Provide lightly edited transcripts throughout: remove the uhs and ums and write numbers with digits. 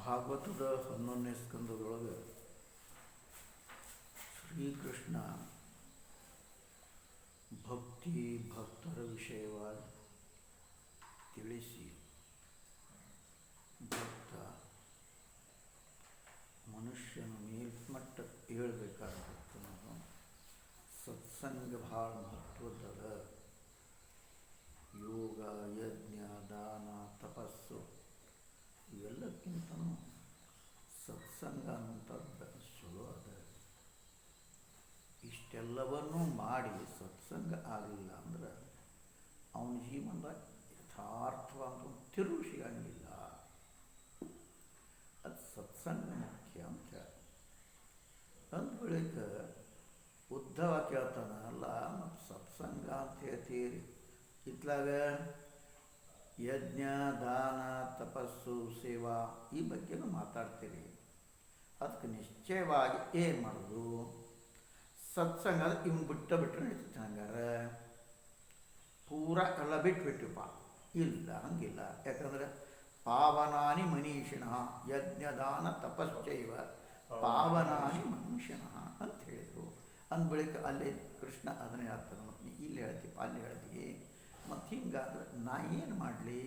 ಭಾಗವತದ 11ನೇ ಸ್ಕಂದದೊಳಗೆ ಶ್ರೀಕೃಷ್ಣ ಭಕ್ತಿ ಭಕ್ತರ ವಿಷಯವಾಗಿ ತಿಳಿಸಿ ಭಕ್ತ ಮನುಷ್ಯನ ಮೇಲ್ಮಟ್ಟಕ್ಕೆ ಏಳಬೇಕಾಗುತ್ತೆ. ಸತ್ಸಂಗ ಭಾಳ ಮಹತ್ವದ. ಯೋಗ, ಯಜ್ಞ, ದಾನ, ತಪಸ್ಸು ಇವೆಲ್ಲಕ್ಕಿಂತನೂ ಸತ್ಸಂಗ ಅನ್ನುವಂಥದ್ದು ಚಲೋ ಅದ. ಇಷ್ಟೆಲ್ಲವನ್ನೂ ಮಾಡಿ ಸತ್ಸಂಗ ಆಗಲಿಲ್ಲ ಅಂದ್ರೆ ಅವನ ಜೀವನದಾಗ ಯಥಾರ್ಥವಾದ ತಿರುವು ಸಿಗಂಗಿಲ್ಲ. ಅದು ಸತ್ಸಂಗ ಮುಖ್ಯ ಅಂತ ಹೇಳಿ ಅಂದ ಬಳಿಕ ಉದ್ಧವ ಕೇಳ್ತಾನ, ಅಲ್ಲ ಮತ್ತು ಸತ್ಸಂಗ ಅಂತ ಹೇಳ್ತೀರಿ, ಇತ್ಲಾಗ ಯಜ್ಞ, ದಾನ, ತಪಸ್ಸು, ಸೇವಾ ಈ ಬಗ್ಗೆನೂ ಮಾತಾಡ್ತೀರಿ, ಅದಕ್ಕೆ ನಿಶ್ಚಯವಾಗಿ ಏನು ಮಾಡೋದು? ಸತ್ಸಂಗ ಅದು ಇವ್ನು ಬಿಟ್ಟರೆ ನಡೀತೈತೆ. ಹಂಗಾರೆ ಪೂರ ಎಲ್ಲ ಬಿಟ್ಬಿಟ್ಟಿಪ್ಪ, ಇಲ್ಲ ಹಂಗಿಲ್ಲ. ಯಾಕಂದ್ರೆ ಪಾವನಾನಿ ಮನೀಷಿಣಃ ಯಜ್ಞದಾನ ತಪಶ್ಚೈವ ಪಾವನಾನಿ ಮನುಷ್ಯನಃ ಅಂತ ಹೇಳಿದರು. ಅಂದ ಬಳಿಕ ಅಲ್ಲಿ ಕೃಷ್ಣ ಅದನ್ನೇ ಹೇಳ್ತಾನೆ, ಮತ್ತು ಇಲ್ಲಿ ಹೇಳ್ತೀಪ್ಪ ಅಲ್ಲಿ ಹೇಳ್ತೀವಿ, ಮತ್ತು ಹಿಂಗಾದ್ರೆ ನಾ ಏನು ಮಾಡಲಿ?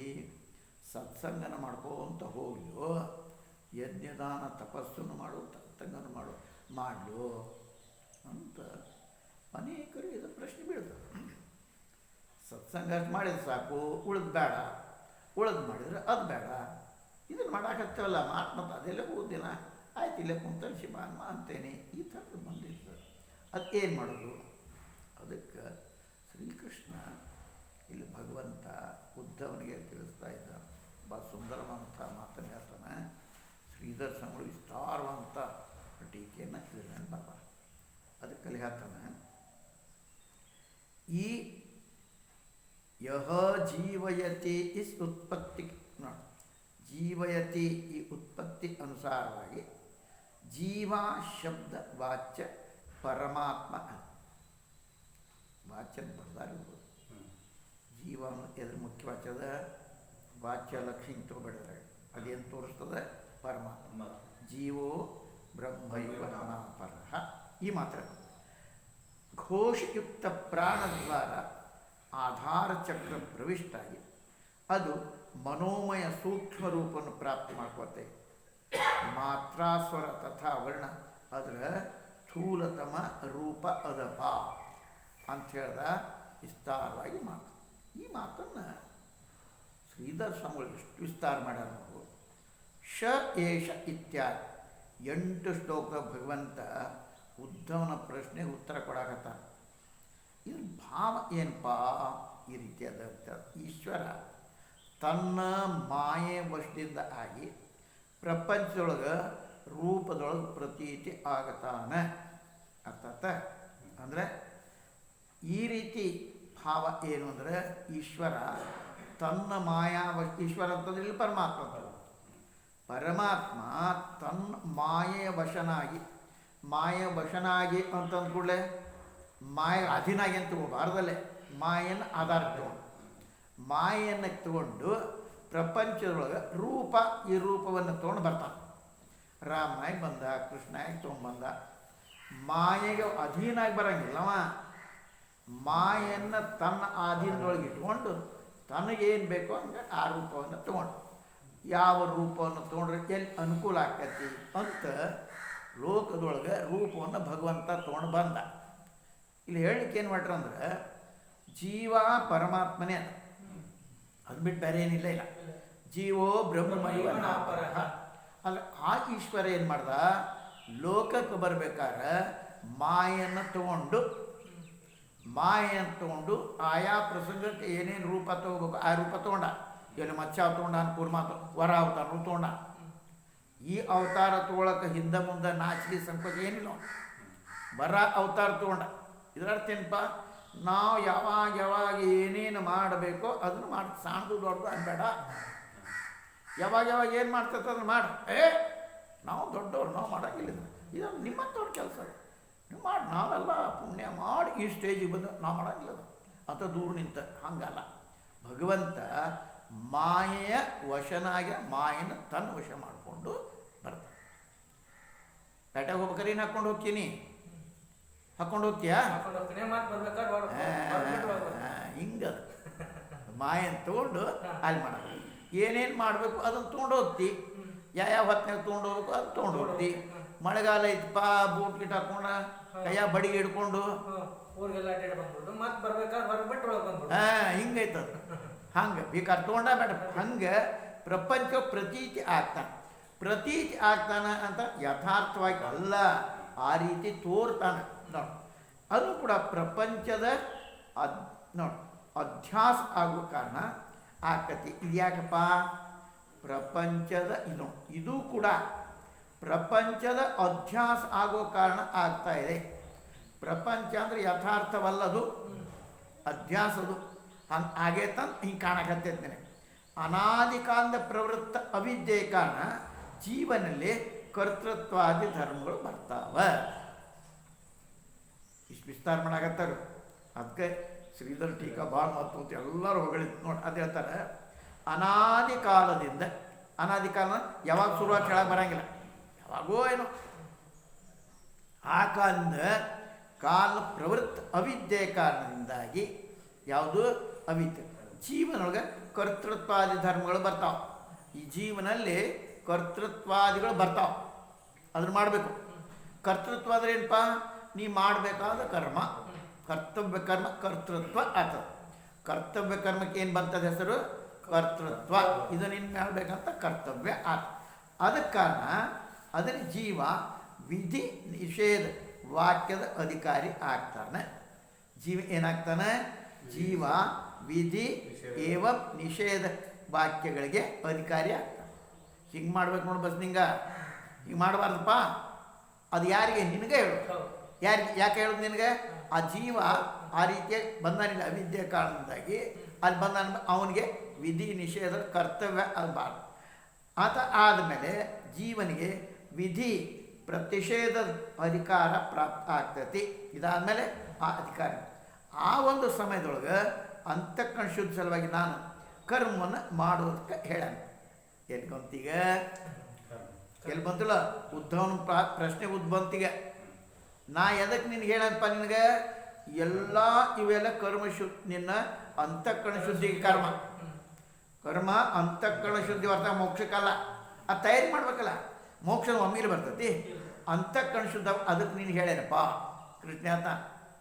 ಸತ್ಸಂಗನ ಮಾಡ್ಕೋಂತ ಹೋಗ್ಲಿಯೋ, ಯಜ್ಞದಾನ ತಪಸ್ಸನ್ನು ಮಾಡು, ಸತ್ಸಂಗನ ಮಾಡ್ಲು ಅಂತ ಅನೇಕರು ಇದು ಪ್ರಶ್ನೆ ಬೀಳ್ತದೆ. ಸತ್ಸಂಗ ಮಾಡಿದ್ರೆ ಸಾಕು, ಉಳಿದು ಬೇಡ, ಉಳಿದು ಮಾಡಿದ್ರೆ ಅದು ಬೇಡ. ಇದನ್ನು ಮಾಡಾಕತ್ತೇವಲ್ಲ ಮತ್ತು ಅದೆಲ್ಲ ಓದಿನ ಆಯ್ತು ಇಲ್ಲೇ ಕುಂತಲ್ಲಿ ಶಿವಾನ್ಮ ಅಂತೇನೆ, ಈ ಥರದ್ದು ಬಂದಿರ್ತದೆ. ಅದಕ್ಕೇನು ಮಾಡೋದು? ಅದಕ್ಕೆ ಶ್ರೀಕೃಷ್ಣ ಇಲ್ಲಿ ಭಗವಂತ ಉದ್ಧವನಿಗೆ ತಿಳಿಸ್ತಾ ಇದ್ದ. ಭಾಳ ಸುಂದರವಂತ ಮಾತನ್ನು ಹೇಳ್ತಾನೆ. ಶ್ರೀಧರ ಸ್ವಾಮಿಗಳು ವಿಸ್ತಾರವಂತ ಟೀಕೆಯನ್ನು ತಿಳಿದ ಬಾಬಾ ಅದಕ್ಕಲ್ಲಿ ಹೇಳ್ತಾನೆ, ಈ ಯಹ ಜೀವಯತಿ ಇಸ್ ಉತ್ಪತ್ತಿ ನೋಡಿ, ಜೀವಯತಿ ಈ ಉತ್ಪತ್ತಿ ಅನುಸಾರವಾಗಿ ಜೀವ ಶಬ್ದ ವಾಚ್ಯ ಪರಮಾತ್ಮ ವಾಚ್ಯ ಬರ್ದಾರಿರ್ಬೋದು. ಜೀವ ಎದ್ರ ಮುಖ್ಯ ವಾಚ್ಯದ ವಾಚ್ಯ ಲಕ್ಷ್ಮಿ ತಗೋಬೇಡ್ರೆ ಅದೇನು ತೋರಿಸ್ತದೆ? ಪರಮಾತ್ಮ. ಜೀವೋ ಬ್ರಹ್ಮೈವ ಪರಃ. ಈ ಮಾತ್ರ ಘೋಷಯುಕ್ತ ಪ್ರಾಣದ್ವಾರ ಆಧಾರ ಚಕ್ರ ಪ್ರವಿಷ್ಟಾಗಿ ಅದು ಮನೋಮಯ ಸೂಕ್ಷ್ಮ ರೂಪವನ್ನು ಪ್ರಾಪ್ತಿ ಮಾಡ್ಕೋತೆ. ಮಾತ್ರಾಸ್ವರ ತಥಾ ವರ್ಣ ಅದರ ಸ್ಥೂಲತಮ ರೂಪ ಅದಪ ಅಂತ ಹೇಳ್ದ ವಿಸ್ತಾರವಾಗಿ ಮಾತು. ಈ ಮಾತನ್ನು ಶ್ರೀಧರ ಸ್ವಾಮಿಗಳು ಎಷ್ಟು ವಿಸ್ತಾರ ಮಾಡ್ಯಾರ ನಾವು. ಶ ಏಷ ಇತ್ಯಾದಿ 8 ಶ್ಲೋಕ ಭಗವಂತ ಉದ್ಧವನ ಪ್ರಶ್ನೆಗೆ ಉತ್ತರ ಕೊಡಾಕತ್ತ. ಇದ್ರ ಭಾವ ಏನಪ್ಪ? ಈ ರೀತಿಯಾದ ಈಶ್ವರ ತನ್ನ ಮಾಯೆ ವಶದಿಂದ ಆಗಿ ಪ್ರಪಂಚದೊಳಗೆ ರೂಪದೊಳಗೆ ಪ್ರತೀತಿ ಆಗತಾನೆ. ಅರ್ಥಾತ್ ಅಂದರೆ ಈ ರೀತಿ ಭಾವ ಏನು ಅಂದರೆ ಈಶ್ವರ ತನ್ನ ಮಾಯಾ ಈಶ್ವರ ಅಂತಂದ್ರೆ ಇಲ್ಲಿ ಪರಮಾತ್ಮ ಅಂತ. ಪರಮಾತ್ಮ ತನ್ನ ಮಾಯೆಯ ವಶನಾಗಿ ಅಂತಂದ ಕೂಡಲೇ ಮಾಯ ಅಧೀನಾಗಿ ಅಂತ ತಗೋಬಾರ್ದಲ್ಲೇ, ಮಾಯನ್ನು ಆಧಾರ ತಗೊಂಡು ಮಾಯನ್ನು ತಗೊಂಡು ಪ್ರಪಂಚದೊಳಗೆ ರೂಪ ಈ ರೂಪವನ್ನು ತೊಗೊಂಡು ಬರ್ತಾನೆ. ರಾಮನಾಗಿ ಬಂದ, ಕೃಷ್ಣನಾಗಿ ತೊಗೊಂಡ್ಬಂದ. ಮಾಯೆಗೆ ಅಧೀನಾಗಿ ಬರೋಂಗಿಲ್ಲವ. ಮಾಯನ್ನು ತನ್ನ ಅಧೀನದೊಳಗೆ ಇಟ್ಕೊಂಡು ತನಗೇನು ಬೇಕೋ ಹಂಗೆ ಆ ರೂಪವನ್ನು ತೊಗೊಂಡು, ಯಾವ ರೂಪವನ್ನು ತೊಗೊಂಡ್ರೆ ಎಲ್ಲಿ ಅನುಕೂಲ ಆಕತಿ ಅಂತ ಲೋಕದೊಳಗೆ ರೂಪವನ್ನು ಭಗವಂತ ತೊಗೊಂಡು ಬಂದ. ಇಲ್ಲಿ ಹೇಳಲಿಕ್ಕೆ ಏನು ಮಾಡ್ರ ಅಂದ್ರೆ ಜೀವ ಪರಮಾತ್ಮನೇ ಅದ, ಅದು ಬಿಟ್ಟು ಬೇರೆ ಏನಿಲ್ಲ. ಇಲ್ಲ ಜೀವೋ ಬ್ರಹ್ಮೈವ ಪರಃ. ಅಲ್ಲ ಆ ಈಶ್ವರ ಏನು ಮಾಡ್ದ? ಲೋಕಕ್ಕೆ ಬರಬೇಕಾದ್ರೆ ಮಾಯನ್ನು ತಗೊಂಡು ಆಯಾ ಪ್ರಸಂಗಕ್ಕೆ ಏನೇನು ರೂಪ ತಗೋಬೇಕು ಆ ರೂಪ ತೊಗೊಂಡ. ಎಲ್ಲಿ ಮತ್ಸ್ಯ ತೊಗೊಂಡ, ಕೂರ್ಮ ವರ ಅವತಾರ ತೊಗೊಂಡ. ಈ ಅವತಾರ ತೊಗೊಳಕ್ಕೆ ಹಿಂದೆ ಮುಂದೆ ನಾಚಿಕೆ ಸಂಕೋಚ ಏನಿಲ್ಲ. ವರ ಅವತಾರ ತೊಗೊಂಡ. ಇದರರ್ಥ ಏನಪ್ಪ? ನಾವು ಯಾವಾಗ ಏನೇನು ಮಾಡಬೇಕೋ ಅದನ್ನು ಮಾಡಿ, ಸಾಣದು ದೊಡ್ಡದು ಅನ್ಬೇಡ. ಯಾವಾಗ ಏನು ಮಾಡ್ತೈತೆ ಅದನ್ನು ಮಾಡಿ. ನಾವು ದೊಡ್ಡವ್ರು, ನಾವು ಮಾಡೋಂಗಿಲ್ಲ. ಇದನ್ನು ನಿಮ್ಮಂಥವ್ರ ಕೆಲಸ. ನೀವು ಮಾಡಿ, ನಾವೆಲ್ಲ ಪುಣ್ಯ ಮಾಡಿ ಈ ಸ್ಟೇಜಿಗೆ ಬಂದು ನಾವು ಮಾಡೋಂಗಿಲ್ಲ ಅಂತ ದೂರ ನಿಂತ. ಹಂಗಲ್ಲ, ಭಗವಂತ ಮಾಯೆಯ ವಶನಾಗಿ ಮಾಯನ ತನ್ನ ವಶ ಮಾಡಿಕೊಂಡು ಬರ್ತಾವೆ. ಪೇಟೆಗೆ ಹೋಗ್ಬೇಕಾರೆ ಏನು ಹಾಕ್ಕೊಂಡು ಹೋಗ್ತೀನಿ, ಹಾಕ್ಕೊಂಡು ಹೋಗ್ತೀಯಾ? ಹಿಂಗದ ಮಾಯನ್ ತೊಗೊಂಡು ಅಲ್ಲಿ ಮಾಡೋದು. ಏನೇನು ಮಾಡಬೇಕು ಅದನ್ನು ತೊಗೊಂಡು ಹೋಗ್ತಿ, ಯಾವ ಹೊತ್ತಿನಾಗ ತೊಗೊಂಡು ಹೋಗ್ಬೇಕು ಅದು ತೊಗೊಂಡು ಹೋಗ್ತಿ. ಮಳೆಗಾಲ ಐತಪ್ಪ, ಬೂಟ್ ಗಿಟ್ ಹಾಕೊಂಡು ಕೈಯ ಬಡಿಗೆ ಹಿಡ್ಕೊಂಡು ಹಿಂಗೈತದ. ಹಂಗೆ ಬೇಕಾದ್ರೆ ತೊಗೊಂಡ ಬೇಡ. ಹಂಗೆ ಪ್ರಪಂಚ ಪ್ರತೀತಿ ಆಗ್ತಾನೆ. ಪ್ರತೀತಿ ಆಗ್ತಾನೆ ಅಂತ ಯಥಾರ್ಥವಾಗಿ ಅಲ್ಲ, ಆ ರೀತಿ ತೋರ್ತಾನೆ ನೋಡಿ. ಅದು ಕೂಡ ಪ್ರಪಂಚದ ನೋಡಿ ಅಧ್ಯಾಸ ಆಗೋ ಕಾರಣ ಆಕತಿ. ಇದು ಯಾಕಪ್ಪ? ಪ್ರಪಂಚದ ಇದು ಕೂಡ ಪ್ರಪಂಚದ ಅಧ್ಯಾಸ ಆಗೋ ಕಾರಣ ಆಗ್ತಾ ಇದೆ. ಪ್ರಪಂಚ ಅಂದರೆ ಯಥಾರ್ಥವಲ್ಲದು, ಅಧ್ಯಾಸದು. ಹಂಗೆ ಆಗೇತಂತ ಹಿಂಗೆ ಕಾಣಕತ್ತೈತೆ ನನಗೆ. ಅನಾದಿ ಕಾಲದ ಪ್ರವೃತ್ತ ಅವಿದ್ಯೆ ಕಾರಣ ಜೀವನಲ್ಲಿ ಕರ್ತೃತ್ವಾದಿ ಧರ್ಮಗಳು ಬರ್ತಾವೆ. ಇಷ್ಟು ವಿಸ್ತಾರ ಮಾಡಾಕತ್ತಾರ. ಅದಕ್ಕೆ ಶ್ರೀಧರ್ ಟೀಕಾ ಭಾಳ ಮತ್ತು ಎಲ್ಲರೂ ಹೊಗಳಿದ್ದು ನೋಡಿ. ಅದು ಹೇಳ್ತಾರೆ, ಅನಾದಿ ಕಾಲದಿಂದ, ಅನಾದಿ ಕಾಲ ಯಾವಾಗ ಶುರುವಾಗಿ ಹೇಳಕ್ಕೆ ಬರೋಂಗಿಲ್ಲ, ಯಾವಾಗೋ ಏನೋ ಆ ಕಾಲದಿಂದ ಕಾಲ ಪ್ರವೃತ್ತ ಅವಿದ್ಯೆ ಕಾರಣದಿಂದಾಗಿ ಯಾವುದು ಅವಿದ್ಯೆ ಜೀವನೊಳಗೆ ಕರ್ತೃತ್ವಾದಿ ಧರ್ಮಗಳು ಬರ್ತಾವೆ. ಈ ಜೀವನಲ್ಲಿ ಕರ್ತೃತ್ವಾದಿಗಳು ಬರ್ತಾವೆ, ಅದನ್ನು ಮಾಡಬೇಕು. ಕರ್ತೃತ್ವ ಅಂದರೆ ಏನಪ್ಪ? ನೀ ಮಾಡಬೇಕಾದ ಕರ್ಮ, ಕರ್ತವ್ಯ ಕರ್ಮ ಕರ್ತೃತ್ವ ಆಗ್ತದೆ. ಕರ್ತವ್ಯ ಕರ್ಮಕ್ಕೆ ಏನು ಬರ್ತದೆ ಹೆಸರು? ಕರ್ತೃತ್ವ. ಇದನ್ನು ಇನ್ನು ಮಾಡಬೇಕಂತ ಕರ್ತವ್ಯ ಆಗ್ತದೆ. ಅದಕ್ಕೆ ಕಾರಣ ಅದನ್ನು ಜೀವ ವಿಧಿ ನಿಷೇಧ ವಾಕ್ಯದ ಅಧಿಕಾರಿ ಆಗ್ತಾನೆ. ಜೀವ ಏನಾಗ್ತಾನೆ? ಜೀವ ವಿಧಿ ಏವ ನಿಷೇಧ ವಾಕ್ಯಗಳಿಗೆ ಅಧಿಕಾರಿ ಆಗ್ತಾನೆ. ಹಿಂಗೆ ಮಾಡ್ಬೇಕು ನೋಡಿ ಬಸ್, ಹಿಂಗೆ ಮಾಡಬಾರ್ದಪ್ಪ. ಅದು ಯಾರಿಗೆ? ನಿನಗೆ ಹೇಳು. ಯಾಕೆ ಹೇಳೋದು ನಿನಗೆ? ಆ ಜೀವ ಆ ರೀತಿಯ ಬಂದಾನಿಲ್ಲ, ಅವಿದ್ಯೆ ಕಾರಣದಿಂದಾಗಿ ಅಲ್ಲಿ ಬಂದ ಅವನಿಗೆ ವಿಧಿ ನಿಷೇಧ ಕರ್ತವ್ಯ ಆಗಬಾರ್ದು. ಆತ ಆದಮೇಲೆ ಜೀವನಿಗೆ ವಿಧಿ ಪ್ರತಿಷೇಧದ ಅಧಿಕಾರ ಪ್ರಾಪ್ತ ಆಗ್ತೈತಿ. ಇದಾದಮೇಲೆ ಆ ಅಧಿಕಾರ, ಆ ಒಂದು ಸಮಯದೊಳಗೆ ಅಂತಃಕರಣ ಶುದ್ಧ ಸಲುವಾಗಿ ನಾನು ಕರ್ಮವನ್ನು ಮಾಡೋದಕ್ಕೆ ಹೇಳೋಣ. ಎಲ್ಲಿ ಬಂತೀಗ? ಎಲ್ಲಿ ಬಂತಿಲ್ಲ? ಉದ್ಧವನ ಪ್ರಶ್ನೆ ಬಂತೀಗ. ನಾ ಎದಕ್ಕೆ ನಿನಗೆ ಹೇಳಪ್ಪ? ನಿನಗೆ ಎಲ್ಲ ಇವೆಲ್ಲ ಕರ್ಮ ನಿನ್ನ ಅಂತಃಕರಣ ಶುದ್ಧಿಗೆ ಕರ್ಮ ಅಂತಃಕರಣ ಶುದ್ಧಿ ಅರ್ಥ ಮೋಕ್ಷಕ್ಕಲ್ಲ. ಅದು ತಯಾರಿ ಮಾಡ್ಬೇಕಲ್ಲ. ಮೋಕ್ಷ ಒಮ್ಮೆಲೆ ಬರ್ತೈತಿ. ಅಂತಃಕರಣ ಶುದ್ಧ ಅದಕ್ಕೆ ನೀನು ಹೇಳೇನಪ್ಪ ಕೃಷ್ಣ ಅಂತ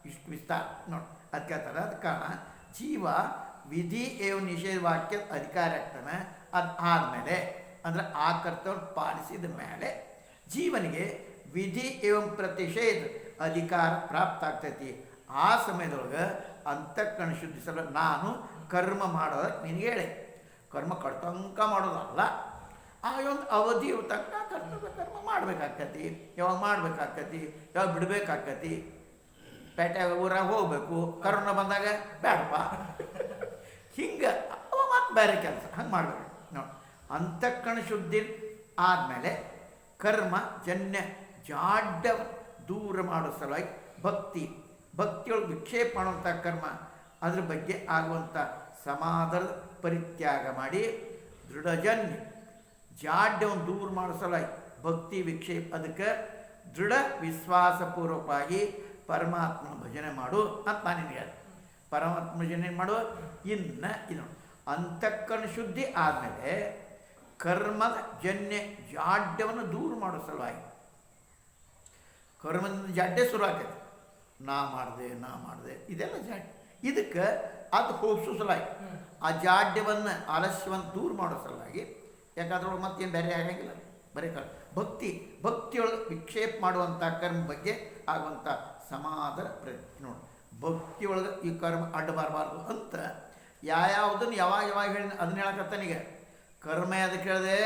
ಇಷ್ಟು ವಿಸ್ತಾರ ನೋಡಿ. ಅದಕ್ಕೆ ಹೇಳ್ತಾರೆ, ಅದಕ್ಕೆ ಕಾರಣ ಜೀವ ವಿಧಿ ಏವ ನಿಷೇಧ ವಾಕ್ಯದ ಅಧಿಕಾರ ಆಗ್ತಾನೆ. ಅದು ಆದಮೇಲೆ ಅಂದರೆ ಆ ಕರ್ತವ್ಯ ಪಾಲಿಸಿದ ಮೇಲೆ ಜೀವನಿಗೆ ವಿಧಿ ಏವಂ ಪ್ರತಿಷೇಧ ಅಧಿಕಾರ ಪ್ರಾಪ್ತ ಆಗ್ತೈತಿ. ಆ ಸಮಯದೊಳಗೆ ಅಂತಃಕರಣ ಶುದ್ಧಿಸಲು ನಾನು ಕರ್ಮ ಮಾಡೋದಕ್ಕೆ ನಿನಗೆ ಹೇಳಿ. ಕರ್ಮ ಕಡ್ತಂಕ ಮಾಡೋದಲ್ಲ, ಆ ಒಂದು ಅವಧಿ ತನಕ ಕರ್ತವ್ಯ ಕರ್ಮ ಮಾಡಬೇಕಾಗ್ತೈತಿ. ಯಾವಾಗ ಮಾಡಬೇಕಾಗ್ತೈತಿ, ಯಾವಾಗ ಬಿಡಬೇಕಾಗ್ತೈತಿ. ಪೇಟೆಗೆ ಊರಾಗ ಹೋಗ್ಬೇಕು, ಕರೋನಾ ಬಂದಾಗ ಬೇಡಪ್ಪ, ಹಿಂಗೆ ಅವ ಮತ್ತು ಬೇರೆ ಕೆಲಸ ಹಂಗೆ ಮಾಡಬೇಕು ನೋಡಿ. ಅಂತಃಕರಣ ಶುದ್ಧಿ ಆದಮೇಲೆ ಕರ್ಮ ಜನ್ಯ ಜಾಡ್ಯ ದೂರ ಮಾಡೋ ಸಲುವಾಗಿ ಭಕ್ತಿಯೊಳಗೆ ವಿಕ್ಷೇಪ ಮಾಡುವಂಥ ಕರ್ಮ, ಅದ್ರ ಬಗ್ಗೆ ಆಗುವಂಥ ಸಮಾಧಾನದ ಪರಿತ್ಯಾಗ ಮಾಡಿ ದೃಢಜನ್ಯ ಜಾಡ್ಯವನ್ನು ದೂರ ಮಾಡೋ ಸಲುವಾಗಿ ಭಕ್ತಿ ವಿಕ್ಷೇಪ, ಅದಕ್ಕೆ ದೃಢ ವಿಶ್ವಾಸಪೂರ್ವಕವಾಗಿ ಪರಮಾತ್ಮನ ಭಜನೆ ಮಾಡು ಅಂತ ನಾನು ನಿನಗೆ ಹೇಳಿ. ಪರಮಾತ್ಮ ಭಜನೆ ಮಾಡು. ಇನ್ನು ಇದು ಅಂತಃಕರಣ ಶುದ್ಧಿ ಆದಮೇಲೆ ಕರ್ಮದ ಜನ್ಯ ಜಾಡ್ಯವನ್ನು ದೂರ ಮಾಡೋ ಸಲುವಾಗಿ ಕರ್ಮದಿಂದ ಜಾಡ್ಯ ಶುರು ಆಗ್ತೈತೆ. ನಾ ಮಾಡಿದೆ ಇದೆಲ್ಲ ಜಾಡ್ಯ. ಇದಕ್ಕೆ ಅದು ಹೋಗಿಸೋ ಸಲುವಾಗಿ ಆ ಜಾಡ್ಯವನ್ನು ಆಲಸ್ಯವನ್ನು ದೂರ ಮಾಡೋ ಸಲುವಾಗಿ, ಯಾಕಂದ್ರೊಳಗೆ ಮತ್ತೇನು ಬೇರೆ ಆಗಂಗಿಲ್ಲ, ಬರೀ ಭಕ್ತಿಯೊಳಗೆ ವಿಕ್ಷೇಪ ಮಾಡುವಂಥ ಕರ್ಮ ಬಗ್ಗೆ ಆಗುವಂಥ ಸಮಾಧಾನ ಪ್ರಯತ್ನ ನೋಡಿ. ಭಕ್ತಿಯೊಳಗೆ ಈ ಕರ್ಮ ಅಡ್ಡ ಬರಬಾರ್ದು ಅಂತ ಯಾವ್ದನ್ನು ಯಾವಾಗ ಹೇಳಿ ಅದನ್ನ ಹೇಳಕತ್ತಾನೀಗ. ಕರ್ಮ ಎದಕ್ಕೆ ಹೇಳಿದೆ?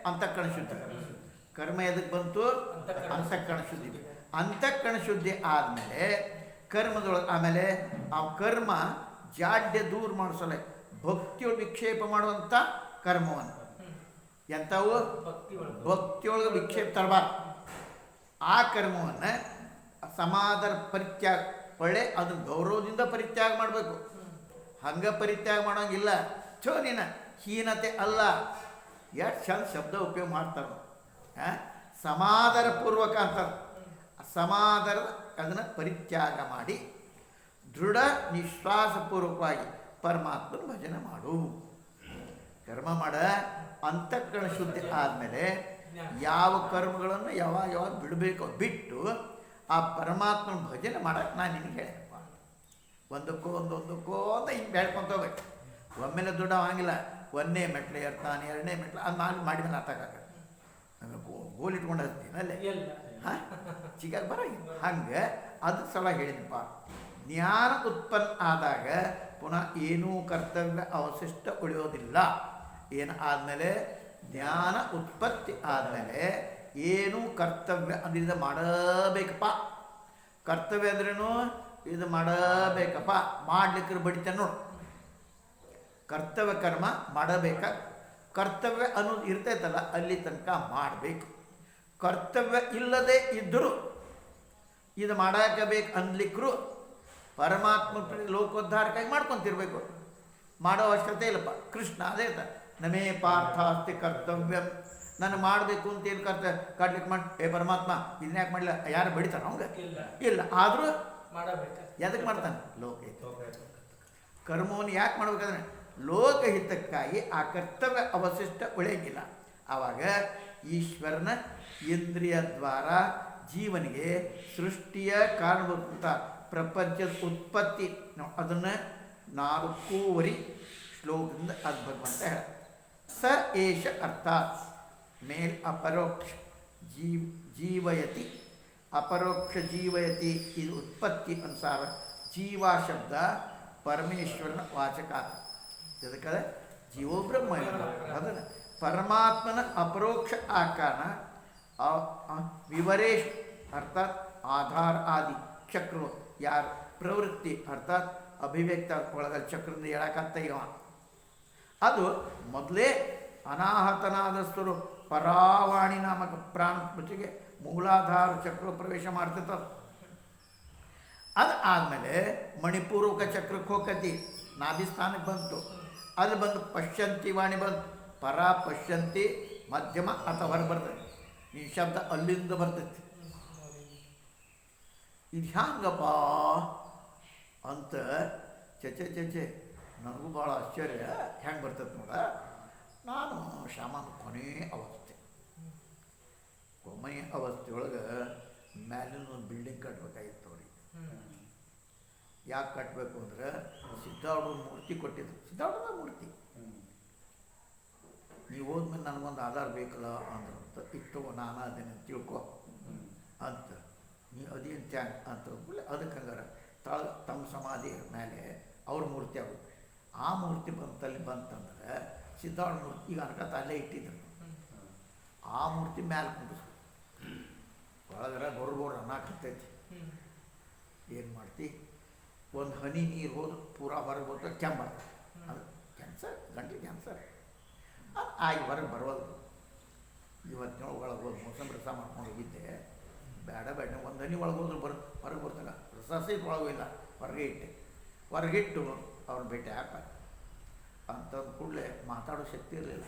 ಅಂತಃಕರಣ ಶುದ್ಧಿ. ಕರ್ಮ ಎದಕ್ಕೆ ಬಂತು? ಅಂತಃಕರಣ ಶುದ್ಧಿ. ಅಂತಃಕರಣ ಶುದ್ಧಿ ಆದಮೇಲೆ ಕರ್ಮದೊಳಗೆ ಆಮೇಲೆ ಆ ಕರ್ಮ ಜಾಡ್ಯ ದೂರ ಮಾಡಿಸಲ್ಲ ಭಕ್ತಿಯೊಳಗೆ ವಿಕ್ಷೇಪ ಮಾಡುವಂಥ ಕರ್ಮವನ್ನು. ಎಂಥವು? ಭಕ್ತಿಯೊಳಗೆ ವಿಕ್ಷೇಪ ತರಬಾರ್ದು. ಆ ಕರ್ಮವನ್ನು ಸಮಾಧಾನ ಪರಿತ್ಯಾಗ, ಒಳ್ಳೆ ಅದನ್ನು ಗೌರವದಿಂದ ಪರಿತ್ಯಾಗ ಮಾಡಬೇಕು. ಹಂಗೆ ಪರಿತ್ಯಾಗ ಮಾಡೋಂಗಿಲ್ಲ. ನೀನ ಹೀನತೆ ಅಲ್ಲ. ಎಷ್ಟು ಚಂದ ಶಬ್ದ ಉಪಯೋಗ ಮಾಡ್ತಾರೆ. ಸಮಾದರ ಪೂರ್ವಕ ಅಂತ ಸಮಾದರ ಅದನ್ನು ಪರಿತ್ಯಾಗ ಮಾಡಿ ದೃಢ ನಿಶ್ವಾಸಪೂರ್ವಕವಾಗಿ ಪರಮಾತ್ಮನ ಭಜನೆ ಮಾಡು. ಕರ್ಮ ಮಾಡ ಅಂತಃಕರಣ ಶುದ್ಧಿ ಆದಮೇಲೆ ಯಾವ ಕರ್ಮಗಳನ್ನು ಯಾವಾಗ ಬಿಡಬೇಕು ಬಿಟ್ಟು ಆ ಪರಮಾತ್ಮನ ಭಜನೆ ಮಾಡಕ್ಕೆ ನಾನು ನಿನಗೆ ಹೇಳಪ್ಪ. ಒಂದಕ್ಕೋ ಅಂತ ಹಿಂಗೆ ಬೆಳ್ಕೊಂತ ಹೋಗ್ಬೇಕು. ಒಮ್ಮೆಲೆ ದುಡ್ಡು ಆಗಿಲ್ಲ. ಒಂದನೇ ಮೆಟ್ಲು ಏರ್ತಾನೆ, ಎರಡನೇ ಮೆಟ್ಲು ಅದು ನಾನು ಮಾಡಿ ಮೇಲೆ ಹತ್ತಕ್ಕಾಗ ನಮಗೆ ಗೋಲ್ ಇಟ್ಕೊಂಡು ಹತ್ತೀನಿ ಅಲ್ಲೇ ಹಾಂ ಚಿಕ್ಕ ಬರೋಂಗಿಲ್ಲ. ಹಂಗೆ ಅದ್ರ ಸಲ ಹೇಳಿದಪ್ಪ. ಜ್ಞಾನ ಉತ್ಪನ್ನ ಆದಾಗ ಪುನಃ ಏನೂ ಕರ್ತವ್ಯ ಅವಶಿಷ್ಟ ಉಳಿಯೋದಿಲ್ಲ. ಏನು ಆದಮೇಲೆ ಜ್ಞಾನ ಉತ್ಪತ್ತಿ ಆದಮೇಲೆ ಏನು ಕರ್ತವ್ಯ ಅಂದ್ರೆ ಇದು ಮಾಡಬೇಕಪ್ಪ. ಕರ್ತವ್ಯ ಅಂದ್ರೇನು? ಇದು ಮಾಡಬೇಕಪ್ಪ. ಮಾಡ್ಲಿಕ್ಕೆ ಬಡಿತಾನೆ ನೋಡು. ಕರ್ತವ್ಯ ಕರ್ಮ ಮಾಡಬೇಕ. ಕರ್ತವ್ಯ ಅನ್ನೋದು ಇರ್ತೈತಲ್ಲ ಅಲ್ಲಿ ತನಕ ಮಾಡಬೇಕು. ಕರ್ತವ್ಯ ಇಲ್ಲದೆ ಇದ್ದರೂ ಇದು ಮಾಡಾಕಬೇಕು ಅನ್ಲಿಕ್ಕರು ಪರಮಾತ್ಮ ಲೋಕೋದ್ಧಾರಕ್ಕಾಗಿ ಮಾಡ್ಕೊತಿರ್ಬೇಕು. ಮಾಡೋ ಅವಶ್ಯಕತೆ ಇಲ್ಲಪ್ಪ. ಕೃಷ್ಣ ಅದೇ ನಮೇ ಪಾರ್ಥಾಸ್ತಿ ಕರ್ತವ್ಯ. ನಾನು ಮಾಡಬೇಕು ಅಂತ ಏನು ಕರ್ತವ್ಯ ಕಾಡ್ಲಿಕ್ಕೆ ಮಾಡಿ ಪರಮಾತ್ಮ ಇದನ್ನ ಯಾಕೆ ಮಾಡಲಿಲ್ಲ? ಯಾರು ಬಡಿತಾರ ಅವಂಗ? ಇಲ್ಲ. ಆದರೂ ಎದಕ್ಕೆ ಮಾಡ್ತಾನೆ? ಲೋಕಹಿತ. ಕರ್ಮವನ್ನು ಯಾಕೆ ಮಾಡ್ಬೇಕಾದ್ರೆ ಲೋಕಹಿತಕ್ಕಾಗಿ ಆ ಕರ್ತವ್ಯ ಅವಶಿಷ್ಟ ಉಳಿಯಂಗಿಲ್ಲ. ಆವಾಗ ಈಶ್ವರನ ಇಂದ್ರಿಯ ದ್ವಾರ ಜೀವನಿಗೆ ಸೃಷ್ಟಿಯ ಕಾರಣಭೂತ ಪ್ರಪಂಚದ ಉತ್ಪತ್ತಿ ಅದನ್ನು 4 ಶ್ಲೋಕದಿಂದ ಅದು ಭಗವಂತ ಹೇಳ. ಸ ಏಷ ಅರ್ಥಾತ್ ಮೇಲ್ ಅಪರೋಕ್ಷ ಜೀವಯತಿ. ಅಪರೋಕ್ಷ ಜೀವಯತಿ ಇದು ಉತ್ಪತ್ತಿ ಅನುಸಾರ ಜೀವ ಶಬ್ದ ಪರಮೇಶ್ವರನ ವಾಚಕ. ಅದಕ್ಕೆ ಜೀವೋ ಬ್ರಹ್ಮ ಅದನ್ನು ಪರಮಾತ್ಮನ ಅಪರೋಕ್ಷ ಆಕಾರ ವಿವರೇಶ್ ಅರ್ಥಾತ್ ಆಧಾರ ಆದಿ ಚಕ್ರ ಯಾರ ಪ್ರವೃತ್ತಿ ಅರ್ಥಾತ್ ಅಭಿವ್ಯಕ್ತ ಒಳಗ ಚಕ್ರದಿಂದ ಹೇಳಕತ್ತ ಇವ. ಅದು ಮೊದಲೇ ಅನಾಹತನಾದಸ್ತರು ಪರಾವಾಣಿ ನಾಮಕ ಪ್ರಾಣ ಸ್ಮೃತಿಗೆ ಮೂಲಾಧಾರ ಚಕ್ರ ಪ್ರವೇಶ ಮಾಡ್ತಿರ್ತದೆ. ಅದು ಆದಮೇಲೆ ಮಣಿಪೂರ್ವಕ ಚಕ್ರಕ್ಕೆ ಹೋಗತಿ, ನಾಭಿಸ್ಥಾನಕ್ಕೆ ಬಂತು. ಅಲ್ಲಿ ಬಂದು ಪಶ್ಯಂತಿ ವಾಣಿ ಬಂತು. ಪರ ಪಶ್ಯಂತಿ ಮಧ್ಯಮ ಅಥವಾ ಹೊರ ಬರ್ತೈತಿ. ಈ ಶಬ್ದ ಅಲ್ಲಿಂದ ಬರ್ತೈತಿ. ಇದು ಹ್ಯಾಂಗಪ್ಪ ಅಂತ ಚಚೆ ನನಗೂ ಭಾಳ ಆಶ್ಚರ್ಯ. ಹೆಂಗೆ ಬರ್ತೈತೆ ನೋಡ. ನಾನು ಸಾಮಾನ್ಯ ಕೊನೆಯ ಅವಸ್ಥೆ, ಕೊನೆಯ ಅವಸ್ಥೆಯೊಳಗೆ ಮ್ಯಾಲಿನ ಒಂದು ಬಿಲ್ಡಿಂಗ್ ಕಟ್ಬೇಕಾಗಿತ್ತು ಅವ್ರಿಗೆ. ಯಾಕೆ ಕಟ್ಟಬೇಕು ಅಂದ್ರೆ ಸಿದ್ಧಾರೂಢ ಮೂರ್ತಿ ಕೊಟ್ಟಿದ್ರು. ಸಿದ್ಧಾರೂಢ ಮೂರ್ತಿ ನೀವು ಹೋದ್ಮೇಲೆ ನನಗೊಂದು ಆಧಾರ ಬೇಕಲ್ಲ ಅಂದ್ರಂತ. ಇಟ್ಟು ನಾನು ಅದನ್ನು ತಿಳ್ಕೊ ಅಂತ. ನೀವು ಅದೇನು ತ್ಯಾಂಕ್ ಅಂತ ಅದಕ್ಕೆ ಹಂಗಾರೆ ತಮ್ಮ ಸಮಾಧಿ ಮೇಲೆ ಅವ್ರ ಮೂರ್ತಿ ಆಗುತ್ತೆ. ಆ ಮೂರ್ತಿ ಬಂತಲ್ಲಿ ಬಂತಂದ್ರೆ ಸಿದ್ಧಾರೂಢ ಮೂರ್ತಿ ಈಗ ಅನ್ಕತ್ತ ಅಲ್ಲೇ ಇಟ್ಟಿದ್ರು. ಆ ಮೂರ್ತಿ ಮ್ಯಾಲೆ ಕುಂಡಿಸ್ ಒಳಗರ ಗೊರ್ಗೋರು ಅನ್ನಕತ್ತೈತಿ. ಏನು ಮಾಡ್ತಿ? ಒಂದು ಹನಿ ನೀರು ಹೋದು ಪೂರಾ ಹೊರಗೆ ಹೋದ್ರೆ ಕೆಮ್ಮ ಅದು ಕ್ಯಾನ್ಸರ್, ಗಂಟೆ ಕ್ಯಾನ್ಸರ್. ಅದು ಆಗಿ ಹೊರಗೆ ಬರೋದು. ಇವತ್ತಿನ ಒಳಗೆ ಹೋಗಿ ಮೋಸಂಬಿ ರಸ ಮಾಡ್ಕೊಂಡು ಹೋಗಿದ್ದೆ. ಬೇಡ ಒಂದು ಹನಿ ಒಳಗೆ ಹೋದ್ರೆ ಹೊರಗೆ ಬರ್ತಾಗ ರಸ ಒಳಗಿಲ್ಲ, ಹೊರಗೆ ಇಟ್ಟೆ. ಹೊರಗಿಟ್ಟು ಅವ್ರನ್ನ ಭೇಟಿ ಹಾಕ ಅಂತ ಕೂಡಲೇ ಮಾತಾಡೋ ಶಕ್ತಿ ಇರಲಿಲ್ಲ.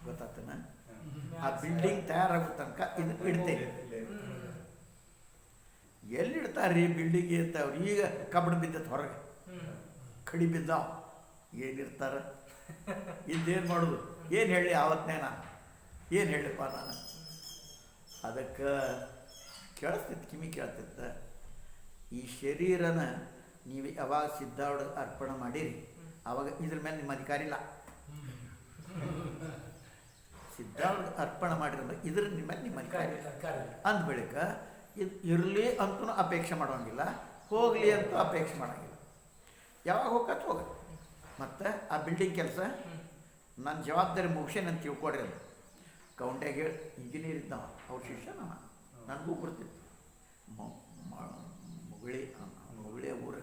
ಗೊತ್ತಾಗ್ತಾನ? ಆ ಬಿಲ್ಡಿಂಗ್ ತಯಾರಾಗೋ ತನಕ ಇದು ಇಡ್ತೇನೆ. ಎಲ್ಲಿಡ್ತಾರ್ರಿ ಬಿಲ್ಡಿಂಗ್ ಅಂತ? ಅವ್ರು ಈಗ ಕಬ್ಬಣ ಬಿದ್ದತ್ ಹೊರಗೆ, ಕಡಿ ಬಿದ್ದ ಏನಿರ್ತಾರೆ. ಇದೇನು ಮಾಡೋದು? ಏನು ಹೇಳಿ ಆವತ್ತನೇ ನಾನು ಏನು ಹೇಳಿಪ್ಪ ನಾನು? ಅದಕ್ಕೆ ಕೇಳಿಸ್ತಿತ್ತು, ಕಿವಿ ಕೇಳ್ತಿತ್ತು. ಈ ಶರೀರನ ನೀವು ಯಾವಾಗ ಸಿದ್ಧಾರೂಢ ಅರ್ಪಣೆ ಮಾಡಿರಿ ಆವಾಗ ಇದ್ರ ಮೇಲೆ ನಿಮ್ಮ ಅಧಿಕಾರ ಇಲ್ಲ. ಸಿದ್ಧಾರೂಢ ಅರ್ಪಣೆ ಮಾಡಿದ್ರೆ ಇದ್ರ ನಿಮ್ಮ ಅಧಿಕಾರ ಅಂದ ಬಳಿಕ ಇದು ಇರಲಿ ಅಂತೂ ಅಪೇಕ್ಷೆ ಮಾಡೋಂಗಿಲ್ಲ, ಹೋಗಲಿ ಅಂತೂ ಅಪೇಕ್ಷೆ ಮಾಡೋಂಗಿಲ್ಲ. ಯಾವಾಗ ಹೋಗತ್ತೆ ಹೋಗ. ಮತ್ತು ಆ ಬಿಲ್ಡಿಂಗ್ ಕೆಲಸ ನನ್ನ ಜವಾಬ್ದಾರಿ ಮುಗಿಸೇನಂತ ತಿಳ್ಕೊಡ್ರಿ. ಅದು ಕೌಂಟ್ಯಾಗ ಹೇಳಿ ಇಂಜಿನಿಯರ್ ಇದ್ದಾವ, ಅವ್ರ ಶಿಷ್ಯ ನನಗೂ ಬರ್ತಿತ್ತು. ಮುಗುಳಿಯ ಊರ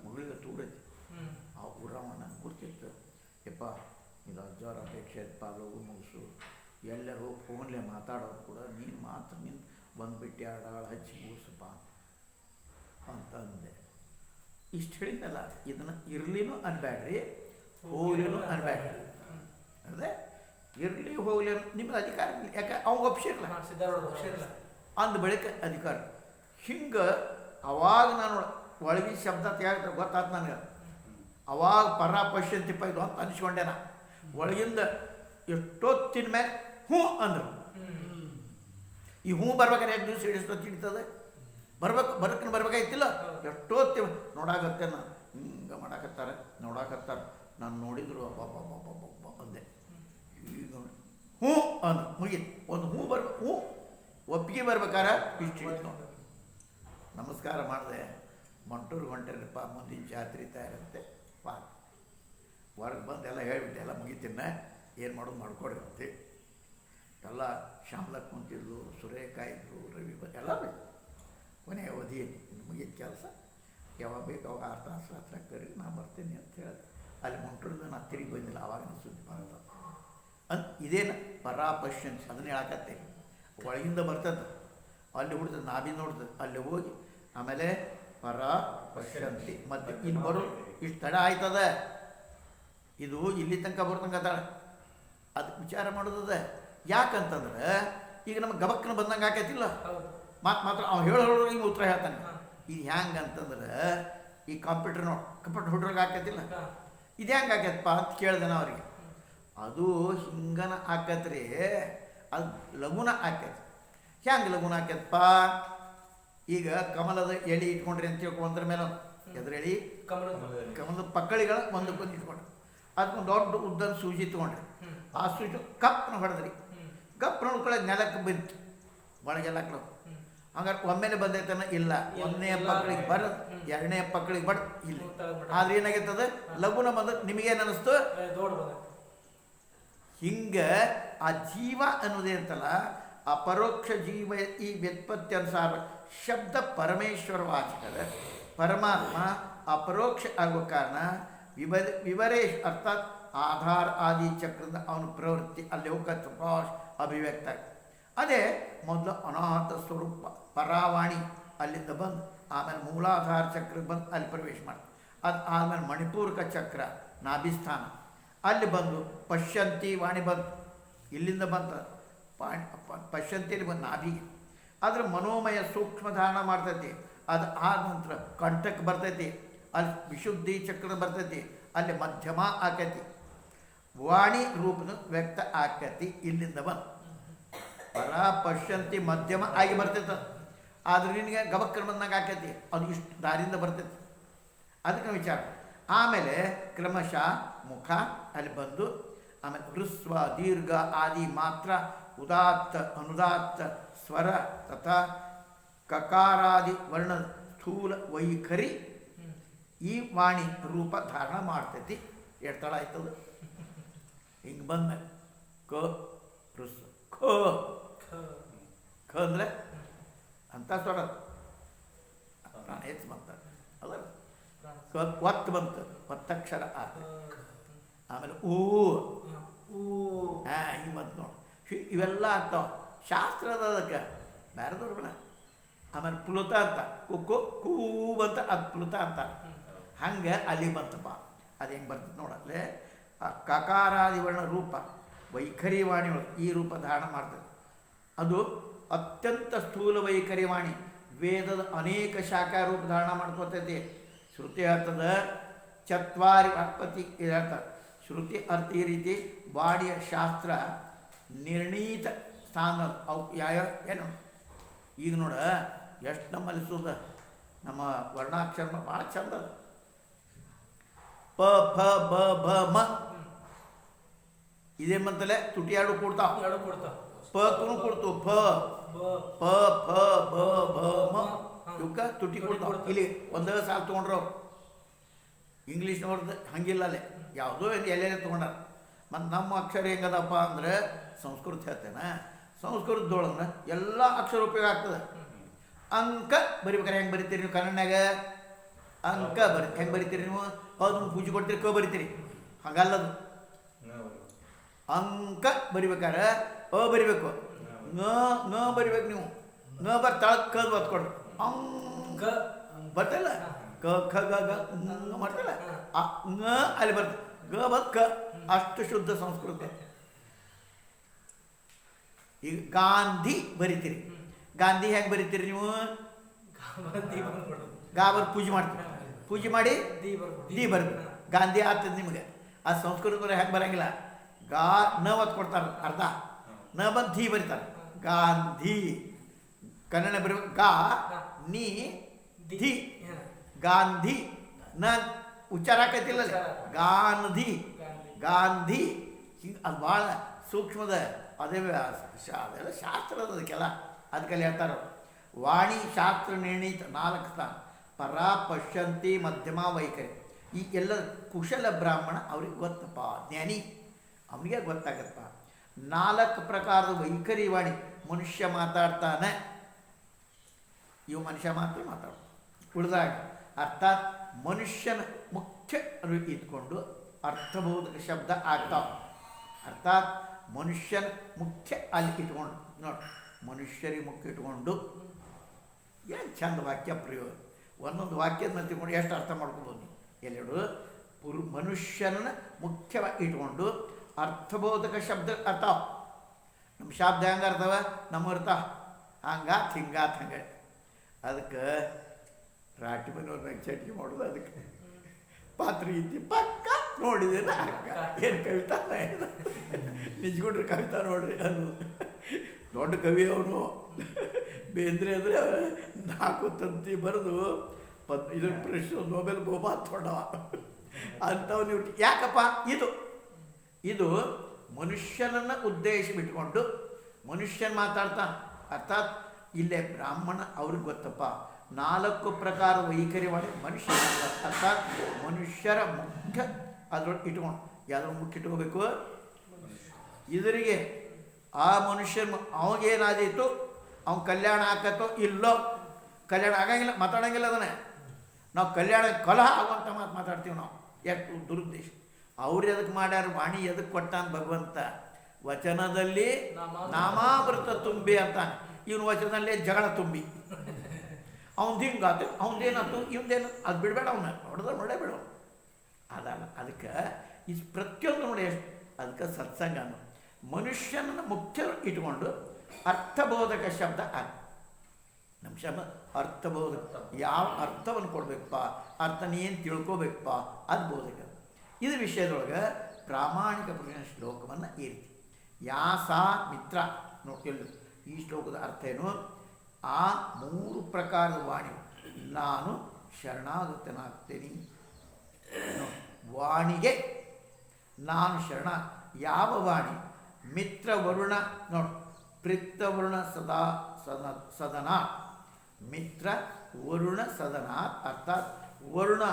ಮುಗುಳಿಗೆ ತೂರೈತಿ. ಆ ಊರವ ನನಗೆ ಗುರ್ತಿತ್ತು. ಯಪ್ಪ ಇದು ಅಜ್ಜಾರ ಅಪೇಕ್ಷೆ ಇತ್ತಪ್ಪ, ಲಗು ಮುಗಿಸು. ಎಲ್ಲರೂ ಫೋನ್ಲೆ ಮಾತಾಡೋದು ಕೂಡ ನೀನು ಮಾತ್ರ ನೀನು ಬಂದುಬಿಟ್ಟು ಆಡಾಳು ಹಚ್ಚಿ ಮುಗಿಸಪ್ಪ ಅಂತ ಅಂದೆ. ಇಷ್ಟು ಹೇಳಿದ್ನಲ್ಲ, ಇದನ್ನು ಇರ್ಲಿನೂ ಅನ್ಬೇಡ್ರಿ, ಹೋಗ್ಲಿನೂ ಅನ್ಬೇಡ್ರಿ. ಅದೇ ಇರಲಿ ಹೋಗ್ಲಿ ನಿಮ್ಗೆ ಅಧಿಕಾರ ಇಲ್ಲ, ಯಾಕೆ ಅವಾಗ ಒಪ್ಸಿರಲ್ಲ, ಅಂದ ಬಳಿಕ ಅಧಿಕಾರ. ಹಿಂಗೆ ಅವಾಗ ನಾನು ಒಳಗಿನ ಶಬ್ದ ಯಾಕೆ ಗೊತ್ತಾಯ್ತು ನನಗೆ. ಅವಾಗ ಪರ ಪಶ್ಯಂತಿಪ್ಪ ಇದು ಅಂತ ಅನಿಸ್ಕೊಂಡೆ ನಾ. ಒಳಗಿಂದ ಎಷ್ಟೊತ್ತಿನ ಮೇಲೆ ಹ್ಞೂ ಅಂದರು. ಈ ಹ್ಞೂ ಬರ್ಬೇಕಾದ್ರೆ ಎಷ್ಟು ದಿವಸ ಹಿಡಿಸ್ತೊತ್ತು ಹಿಡಿತದೆ, ಬರಕನ ಬರ್ಬೇಕಾಯ್ತಿಲ್ಲ. ಎಷ್ಟೊತ್ತಿ ನೋಡಾಕತ್ತೆ, ನಾನು ಹಿಂಗೆ ಮಾಡಾಕತ್ತಾರೆ, ನೋಡಾಕತ್ತಾರೆ. ನಾನು ನೋಡಿದ್ರು ಅಬ್ಬಬ್ಬಬ್ಬಬ್ಬ ಅಂದೆ. ಈಗ ಹ್ಞೂ ಅಂದು ಮುಗೀತು. ಒಂದು ಹ್ಞೂ ಹ್ಞೂ ಒಪ್ಪಿಗೆ ಬರ್ಬೇಕಾರೆ ಇಷ್ಟು ಹಿಡಿತು. ನಮಸ್ಕಾರ ಮಾಡಿದೆ. ಮಂಟೂರು ಹೊಂಟೇನಪ್ಪ, ಮುಂದಿನ ಜಾತ್ರೆ ತಯಾರಂತೆ ಬಾ. ಹೊರಗೆ ಬಂದು ಎಲ್ಲ ಹೇಳ್ಬಿಟ್ಟೆ, ಎಲ್ಲ ಮುಗಿತಿನ್ನ ಏನು ಮಾಡೋದು ಮಾಡ್ಕೊಡ್ರಿ ಅಂತೆ. ಎಲ್ಲ ಶ್ಯಾಮ್ಲಕ್ಕೆ ಕುಂತಿದ್ಲು, ಸುರೇಖ ಇದ್ದರು, ರವಿ ಎಲ್ಲ ಬೇಕು. ಕೊನೆಯ ಅವಧಿ ಮುಗಿದ ಕೆಲಸ, ಯಾವಾಗ ಬೇಕು ಅವಾಗ 6 ತಾಸು ಹತ್ರ ಕರಿ, ನಾ ಬರ್ತೀನಿ ಅಂತ ಹೇಳಿದೆ. ಅಲ್ಲಿ ಮಂಟೂರ್ದು ನಾನು ತಿರುಗಿ ಬಂದಿಲ್ಲ, ಆವಾಗ ಸುದ್ದಿ ಬರ್ತದೆ ಇದೇನು ಪರಾಪಶ್ಯನ್ ಅದನ್ನೇ ಹೇಳಕತ್ತೆ. ಒಳಗಿಂದ ಬರ್ತದೆ, ಅಲ್ಲಿ ಹುಡ್ತದೆ, ನಾಭಿ ನೋಡ್ತದೆ, ಅಲ್ಲಿ ಹೋಗಿ ಆಮೇಲೆ ಪರ ಪಶ್ಯಂತಿ. ಮತ್ತು ಇಲ್ಲಿ ಬರೋ ಇಷ್ಟು ತಡ ಆಯ್ತದ, ಇದು ಇಲ್ಲಿ ತನಕ ಬರ್ತಂಗೆ ಅದಾಳೆ. ಅದಕ್ಕೆ ವಿಚಾರ ಮಾಡೋದದ. ಯಾಕಂತಂದ್ರೆ ಈಗ ನಮ್ಗೆ ಗಬಕ್ಕನ ಬಂದಂಗೆ ಆಕೈತಿಲ್ಲ, ಮಾತ್ರ ಅವ್ನು ಹೇಳೋರು ಹಿಂಗೆ ಉತ್ತರ ಹೇಳ್ತಾನೆ. ಇದು ಹ್ಯಾಂಗೆ ಅಂತಂದ್ರೆ ಈ ಕಂಪ್ಯೂಟರ್ ಹುಡ್ರಿಗೆ ಆಕೈತಿಲ್ಲ, ಇದು ಹೆಂಗೆ ಆಕೈತಪ್ಪ ಅಂತ ಕೇಳ್ದೆ ನಾ ಅವ್ರಿಗೆ. ಅದು ಹಿಂಗನ ಆಕತ್ರಿ, ಅದು ಲಘುನ ಆಕೈತಿ. ಹೆಂಗೆ ಲಘುನ ಆಕೈತಪ್ಪ? ಈಗ ಕಮಲದ ಎಳೆ ಇಟ್ಕೊಂಡ್ರಿ ಅಂತ ತಿಳ್ಕೊಂಡ್ರ ಮೇಲೆ ಎದುರೆಳಿ ಕಮಲದ ಪಕ್ಕಳಿಗಳ ಒಂದಕ್ಕೊಂದು ಇಟ್ಕೊಂಡ್ರಿ, ಅದಕ್ಕೊಂದು ದೊಡ್ಡ ಉದ್ದನ ಸೂಜಿ ತೊಗೊಂಡ್ರಿ. ಆ ಸೂಜಿ ಕಪ್ಪನ ಹೊಡೆದ್ರಿ, ಕಪ್ಪನ ಹೊಡ್ಕೊಳ್ಳೋದು ನೆಲಕ್ಕೆ ಬಂತು, ಒಳಗೆಲ್ಲ ಹಂಗಾರೆ ಒಮ್ಮೆಲೆ ಬಂದೈತನ ಇಲ್ಲ. 1ನೇ ಪಕ್ಕಳಿಗೆ ಬರೋದು, 2ನೇ ಪಕ್ಕಳಿಗೆ ಬಡ್ ಇಲ್ಲ. ಆದ್ರೆ ಏನಾಗೈತದ ಲಘುನ ಬಂದ. ನಿಮಗೇನು ಅನ್ನಿಸ್ತು? ಹಿಂಗೆ ಆ ಜೀವ ಅನ್ನೋದೇಂತಲ್ಲ, ಆ ಪರೋಕ್ಷ ಜೀವ ಈ ವ್ಯುತ್ಪತ್ತಿ ಅನುಸಾರ ಶಬ್ದ ಪರಮೇಶ್ವರ ವಾಚಕದ ಪರಮಾತ್ಮ ಅಪರೋಕ್ಷ ಆಗುವ ಕಾರಣ ವಿವರೇಶ್ ಅರ್ಥಾತ್ ಆಧಾರ ಆದಿ ಚಕ್ರದ ಅವನ ಪ್ರವೃತ್ತಿ ಅಲ್ಲಿ ಹೋಗತ್ತೆ, ಅಭಿವ್ಯಕ್ತ ಆಗುತ್ತೆ. ಅದೇ ಮೊದಲು ಅನಾಹತ ಸ್ವರೂಪ ಪರಾವಾಣಿ ಅಲ್ಲಿಂದ ಬಂದು ಆಮೇಲೆ ಮೂಲಾಧಾರ ಚಕ್ರಕ್ಕೆ ಬಂದು ಅಲ್ಲಿ ಪ್ರವೇಶ ಮಾಡ್ತಾರೆ. ಅದು ಆಮೇಲೆ ಮಣಿಪೂರಕ ಚಕ್ರ ನಾಭಿಸ್ಥಾನ ಅಲ್ಲಿ ಬಂದು ಪಶ್ಯಂತಿ ವಾಣಿ ಬಂತು, ಇಲ್ಲಿಂದ ಬಂತ ಪಶ್ಯಂತಿಯಲ್ಲಿ ಬಂದು ನಾಭಿಗೆ. ಅದ್ರ ಮನೋಮಯ ಸೂಕ್ಷ್ಮ ಧಾರಣ ಮಾಡ್ತೈತಿ. ಅದು ಆದ ನಂತರ ಕಂಠಕ್ಕೆ ಬರ್ತೈತಿ, ಅಲ್ಲಿ ವಿಶುದ್ಧಿ ಚಕ್ರ ಬರ್ತೈತಿ, ಅಲ್ಲಿ ಮಧ್ಯಮ ಆಕತಿ, ವಾಣಿ ರೂಪದ ವ್ಯಕ್ತ ಆಕತಿ. ಇಲ್ಲಿಂದ ಬಂದು ಪರ ಪಶ್ಯಂತಿ ಮಧ್ಯಮ ಆಗಿ ಬರ್ತೈತೆ. ಆದ್ರೆ ನಿನಗೆ ಗಬಕ್ಕರ್ ಬಂದಾಗ ಆಕೈತಿ, ಅದು ಇಷ್ಟು ದಾರಿಯಿಂದ ಬರ್ತೈತಿ. ಅದಕ್ಕೆ ವಿಚಾರ. ಆಮೇಲೆ ಕ್ರಮಶಃ ಮುಖ ಅಲ್ಲಿ ಬಂದು ಆಮೇಲೆ ಹೃಸ್ವ ದೀರ್ಘ ಆದಿ ಮಾತ್ರ ಉದಾತ್ತ ಅನುದಾತ್ತ ಸ್ವರ ತಥಾ ಕಕಾರಾದಿ ವರ್ಣದ ಸ್ಥೂಲ ವೈಖರಿ ಈ ವಾಣಿ ರೂಪ ಧಾರಣ ಮಾಡ್ತೈತಿ. ಎಷ್ಟು ತಡ ಆಯ್ತದ ಹಿಂಗೆ ಬಂದ ಕ ಹೃಸ್ವ ಖ ಖ ಅಂದರೆ ಅಂತ ಸ್ವರ ಪ್ರಾಣ ಹೆಚ್ಚು ಬಂತ ಅಲ್ಲ, ಒತ್ತು ಬಂತು, ಒತ್ತಕ್ಷರ ಆತ. ಆಮೇಲೆ ಊ ಹಿಂಗೆ ಬಂತು ನೋಡಿ. ಇವೆಲ್ಲ ಆಗ್ತಾವ ಶಾಸ್ತ್ರದ ಅದಕ್ಕೆ ಬೇರೆದವ್ರು ಬೇಡ. ಆಮೇಲೆ ಪ್ಲುತ ಅಂತ ಕುಕ್ಕು ಕೂ ಬಂತ, ಅದು ಪ್ಲುತ ಅಂತ. ಹಂಗೆ ಅಲ್ಲಿ ಬಂತಪ್ಪ. ಅದು ಹೆಂಗೆ ಬರ್ತದೆ ನೋಡಲ್ಲೇ ಕಕಾರಾದಿ ವರ್ಣ ರೂಪ ವೈಖರಿ ವಾಣಿಯೊಳಗೆ ಈ ರೂಪ ಧಾರಣ ಮಾಡ್ತದೆ. ಅದು ಅತ್ಯಂತ ಸ್ಥೂಲ ವೈಖರಿ ವಾಣಿ. ವೇದದ ಅನೇಕ ಶಾಖಾ ರೂಪ ಧಾರಣ ಮಾಡ್ಕೊತೈತಿ. ಶ್ರುತಿ ಅರ್ಥದ ಚತ್ವಾರಿ ಅರ್ಪತಿ ಹೇಳ್ತಾರೆ. ಶ್ರುತಿ ಅರ್ಥ ಈ ರೀತಿ ಬಾಡಿಯ ಶಾಸ್ತ್ರ ನಿರ್ಣೀತ ಸ್ಥಾನ ಅವು ಯಾವ್ಯಾವ ಏನು ಈಗ ನೋಡ ಎಷ್ಟು ನಮ್ಮಲ್ಲಿ ಸುದ ನಮ್ಮ ವರ್ಣಾಕ್ಷರ ಭಾಳ ಚಂದ ಅದ. ಪ ಫ ಬ ಭ ಮ ಇದೇ ಮಂತಲೇ ತುಟಿ ಎರಡು ಕೊಡ್ತಾವ. ಪ ತುನು ಕೊಡ್ತು ಫ ಪ ಫ ಬ ಭ ಮ ಇವಕ್ಕ ತುಟಿ ಕೊಡ್ತಾವ. ಇಲ್ಲಿ ಒಂದೇ ಸಾಲ ತೊಗೊಂಡ್ರು. ಇಂಗ್ಲೀಷ್ನವ್ರದ್ದು ಹಂಗಿಲ್ಲ ಅಲ್ಲೇ ಯಾವುದೋ ಎಲ್ಲೆಲ್ಲೇ ತೊಗೊಂಡಾರ. ಮತ್ತು ನಮ್ಮ ಅಕ್ಷರ ಹೆಂಗದಪ್ಪ ಅಂದರೆ ಸಂಸ್ಕೃತ ಹೇಳ್ತೇನೆ. ಸಂಸ್ಕೃತದೊಳಗೆ ಎಲ್ಲ ಅಕ್ಷರ ಉಪಯೋಗ ಆಗ್ತದೆ. ಅಂಕ ಬರಿಬೇಕಾರೆ ಹೆಂಗೆ ಬರಿತೀರಿ ನೀವು ಕನ್ನಡನಾಗ? ಅಂಕ ಹೆಂಗೆ ಬರಿತೀರಿ ನೀವು? ಹೌದು, ಪೂಜೆ ಕೊಡ್ತೀರಿ ಕ ಬರಿತೀರಿ, ಹಾಗಲ್ಲದು. ಅಂಕ ಬರಿಬೇಕಾರೆ ಅ ಬರಿಬೇಕು, ನ ಬರಿಬೇಕು ನೀವು. ನ ಬರ್ತಾಳ ಕದ್ ಒತ್ಕೊಡ್ರಿ. ಅಂಕ ಬರ್ತಲ್ಲ, ಕ ಖ ಗ ಗ ಮಾಡ್ತಲ್ಲ ಆ ಂಗ ಅಲ್ಲಿ ಬರ್ತದೆ ಗ ಬತ್ ಕ ಅಷ್ಟು ಶುದ್ಧ ಸಂಸ್ಕೃತ. ಈಗ ಗಾಂಧಿ ಬರಿತೀರಿ, ಗಾಂಧಿ ಹೆಂಗೆ ಬರಿತೀರಿ ನೀವು? ಗಾ ಬರ್ ಪೂಜೆ ಮಾಡ್ತೀರಿ, ಪೂಜೆ ಮಾಡಿ ದಿ ಬರ್ತೀರಿ, ಗಾಂಧಿ ಆಗ್ತದೆ ನಿಮಗೆ. ಆ ಸಂಸ್ಕೃತ ಹೆಂಗೆ ಬರಂಗಿಲ್ಲ, ಗಾ ನ ಒತ್ತು ಕೊಡ್ತಾರೆ ಅರ್ಧ, ನ ಬಂದು ಧಿ ಬರೀತಾರೆ ಗಾಂಧಿ. ಕನ್ನಡ ಬರೀ ಗಾ ನೀ ಧಿ ಗಾಂಧಿ ನ ಉಚ್ಚಾರ ಆಕೈತಿಲ್ಲ ಗಾಂಧಿ ಗಾಂಧಿ. ಹಿಂಗೆ ಅದು ಭಾಳ ಸೂಕ್ಷ್ಮದ ಅದೇ ಅದೆಲ್ಲ ಶಾಸ್ತ್ರ ಅದ ಅದಕ್ಕೆಲ್ಲ. ಅದಕ್ಕೆಲ್ಲ ಹೇಳ್ತಾರೆ ವಾಣಿ ಶಾಸ್ತ್ರ ನಿರ್ಣೀತ 4 ಸ್ಥಾನ ಪರ ಪಶ್ಯಂತಿ ಮಧ್ಯಮ ವೈಖರಿ. ಈ ಎಲ್ಲ ಕುಶಲ ಬ್ರಾಹ್ಮಣ ಅವ್ರಿಗೆ ಗೊತ್ತಪ್ಪ, ಜ್ಞಾನಿ ಅವನಿಗೆ ಗೊತ್ತಾಗತ್ತಪ್ಪ. 4 ಪ್ರಕಾರದ ವೈಖರಿ ವಾಣಿ. ಮನುಷ್ಯ ಮಾತಾಡ್ತಾನೆ, ಇವು ಮನುಷ್ಯ ಮಾತ್ರ ಮಾತಾಡ. ಉಳಿದಾಗ ಅರ್ಥಾತ್ ಮನುಷ್ಯನ ಮುಖ್ಯ ಇಟ್ಕೊಂಡು ಅರ್ಥಬೋಧಕ ಶಬ್ದ ಆಗ್ತಾವ. ಅರ್ಥಾತ್ ಮನುಷ್ಯನ ಮುಖ್ಯ ಅಲ್ಲಿ ಇಟ್ಕೊಂಡು ನೋಡಿ, ಮನುಷ್ಯರಿಗೆ ಮುಖ್ಯ ಇಟ್ಕೊಂಡು ಏನು ಚಂದ ವಾಕ್ಯ ಪ್ರಯೋಗ. ಒಂದೊಂದು ವಾಕ್ಯದ ತಿಳ್ಕೊಂಡು ಎಷ್ಟು ಅರ್ಥ ಮಾಡ್ಕೊಬೋದು ನೀವು. ಎಲ್ಲೆಡು ಮನುಷ್ಯನ ಮುಖ್ಯವಾಗಿ ಇಟ್ಕೊಂಡು ಅರ್ಥಬೋಧಕ ಶಬ್ದ ಅರ್ಥ. ನಮ್ಮ ಶಬ್ದ ಹೆಂಗೆ ಅರ್ಥವ, ನಮ್ಮ ಅರ್ಥ ಹಂಗಾತ್ ಹಿಂಗಾತ್ ಹಂಗೆ. ಅದಕ್ಕೆ ರಾಟಿ ಮನೆಯವ್ರನ್ನ ಚಟ್ನಿ ಮಾಡೋದು. ಅದಕ್ಕೆ ಪಾತ್ರೆ ಇದ್ದಿ ಪಕ್ಕ ನೋಡಿದೆ ಅಕ್ಕ ಏನು ಕವಿತಾ ನಿಜ್ಕೊಂಡ್ರೆ ಕವಿತಾ ನೋಡ್ರಿ ಅದು ದೊಡ್ಡ ಕವಿ ಅವನು. ಬೇಂದ್ರೆ ಅಂದರೆ 4 ತಂತಿ ಬರೆದು ಇದ್ರ ಪ್ರಶ್ನೆ ನೋಬೆಲ್ ಬಹುಮಾನ ತೊಗೊಂಡವ ಅಂಥವು ನೀವು. ಯಾಕಪ್ಪ ಇದು ಮನುಷ್ಯನನ್ನು ಉದ್ದೇಶ ಬಿಟ್ಕೊಂಡು ಮನುಷ್ಯನ ಮಾತಾಡ್ತಾನೆ. ಅರ್ಥಾತ್ ಇಲ್ಲೇ ಬ್ರಾಹ್ಮಣ ಅವ್ರಿಗೆ ಗೊತ್ತಪ್ಪ 4 ಪ್ರಕಾರ ವೈಖರಿ ಮಾಡಿ ಮನುಷ್ಯ. ಅರ್ಥಾತ್ ಮನುಷ್ಯರ ಮುಖ್ಯ ಅದ್ರೊಳಗೆ ಇಟ್ಕೊಂಡು ಯಾವ್ದ್ರ ಮುಖ್ಯ ಇಟ್ಕೋಬೇಕು. ಇದರಿಗೆ ಆ ಮನುಷ್ಯನ ಅವಾಗೇನಾದೀತು, ಅವ್ನು ಕಲ್ಯಾಣ ಆಕತ್ತೋ ಇಲ್ಲೋ, ಕಲ್ಯಾಣ ಆಗಂಗಿಲ್ಲ, ಮಾತಾಡೋಂಗಿಲ್ಲ. ಅದನ್ನೇ ನಾವು ಕಲ್ಯಾಣ ಕಲಹ ಆಗುವಂಥ ಮಾತಾಡ್ತೀವಿ ನಾವು. ಎಷ್ಟು ದುರುದ್ದೇಶ. ಅವ್ರು ಎದಕ್ಕೆ ಮಾಡ್ಯಾರ, ವಾಣಿ ಎದಕ್ಕೆ ಕೊಟ್ಟಾನ ಭಗವಂತ? ವಚನದಲ್ಲಿ ನಾಮಾಮೃತ ತುಂಬಿ ಅಂತ. ಇವನು ವಚನದಲ್ಲೇ ಜಗಳ ತುಂಬಿ ಅವ್ನು ಹಿಂಗಾತು, ಅವನದೇನಾಯ್ತು, ಇವಂದೇನು, ಅದು ಬಿಡಬೇಡ, ಅವನ್ನ ಹೊಡೆದ ನೋಡೇ ಬಿಡು. ಅದಲ್ಲ. ಅದಕ್ಕೆ ಈ ಪ್ರತಿಯೊಂದು ನೋಡಿ ಎಷ್ಟು. ಅದಕ್ಕೆ ಸತ್ಸಂಗ ಅನ್ನೋ ಮನುಷ್ಯನನ್ನು ಮುಖ್ಯ ಇಟ್ಕೊಂಡು ಅರ್ಥಬೋಧಕ ಶಬ್ದ ಆಗ. ನಮ್ಮ ಶಬ್ದ ಅರ್ಥಬೋಧಕ. ಯಾವ ಅರ್ಥವನ್ನು ಕೊಡಬೇಕಪ್ಪ, ಅರ್ಥನ ಏನು ತಿಳ್ಕೊಬೇಕಪ್ಪ, ಅದು ಬೋಧಕ. ಇದು ವಿಷಯದೊಳಗೆ ಪ್ರಾಮಾಣಿಕ ಪುರುಷನ ಶ್ಲೋಕವನ್ನು ಈ ರೀತಿ ಯಾಸ ಮಿತ್ರ ನೋಡ್ಕೊಳ್ಳಿ. ಈ ಶ್ಲೋಕದ ಅರ್ಥ ಏನು? ಆ 3 ಪ್ರಕಾರದ ವಾಣಿ. ನಾನು ಶರಣಾಗತನಾಗ್ತೇನೆ. ವಾಣಿಗೆ ನಾನು ಶರಣ. ಯಾವ ವಾಣಿ? ಮಿತ್ರ ವರುಣ ನೋಡಿ, ಪ್ರಿತ್ತವರುಣ ಸದನ ಮಿತ್ರ ವರುಣ ಸದನ. ಅರ್ಥಾತ್ ವರುಣ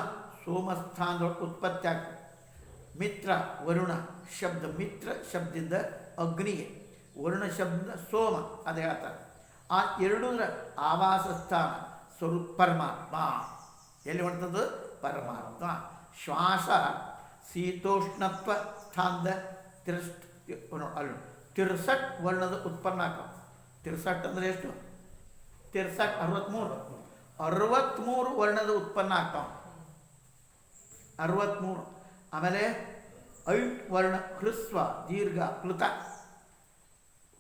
ಸೋಮಸ್ಥಾನದೊಳಗೆ ಉತ್ಪತ್ತಿ ಆಗ್ತದೆ. ಮಿತ್ರ ವರುಣ ಶಬ್ದ, ಮಿತ್ರ ಶಬ್ದದಿಂದ ಅಗ್ನಿಗೆ, ವರುಣ ಶಬ್ದ ಸೋಮ, ಅದು ಹೇಳ್ತಾರೆ. ಆ ಎರಡೂರ ಆವಾಸ ಸ್ಥಾನ ಸ್ವರೂಪ ಪರಮಾತ್ಮ. ಎಲ್ಲಿ ಹೊಂಟದ್ದು? ಪರಮಾತ್ಮ. ಶ್ವಾಸ ಶೀತೋಷ್ಣತ್ವ ಸ್ಥಾನದ ಅಲ್ಲಿ 63 ವರ್ಣದ ಉತ್ಪನ್ನ ಆಗ್ತಾವ. 63 ಅಂದರೆ ಎಷ್ಟು? 63 ವರ್ಣದ ಉತ್ಪನ್ನ ಆಗ್ತಾವ. 63. ಆಮೇಲೆ 5 ವರ್ಣ ಹೃಸ್ವ ದೀರ್ಘ ಪ್ಲುತ.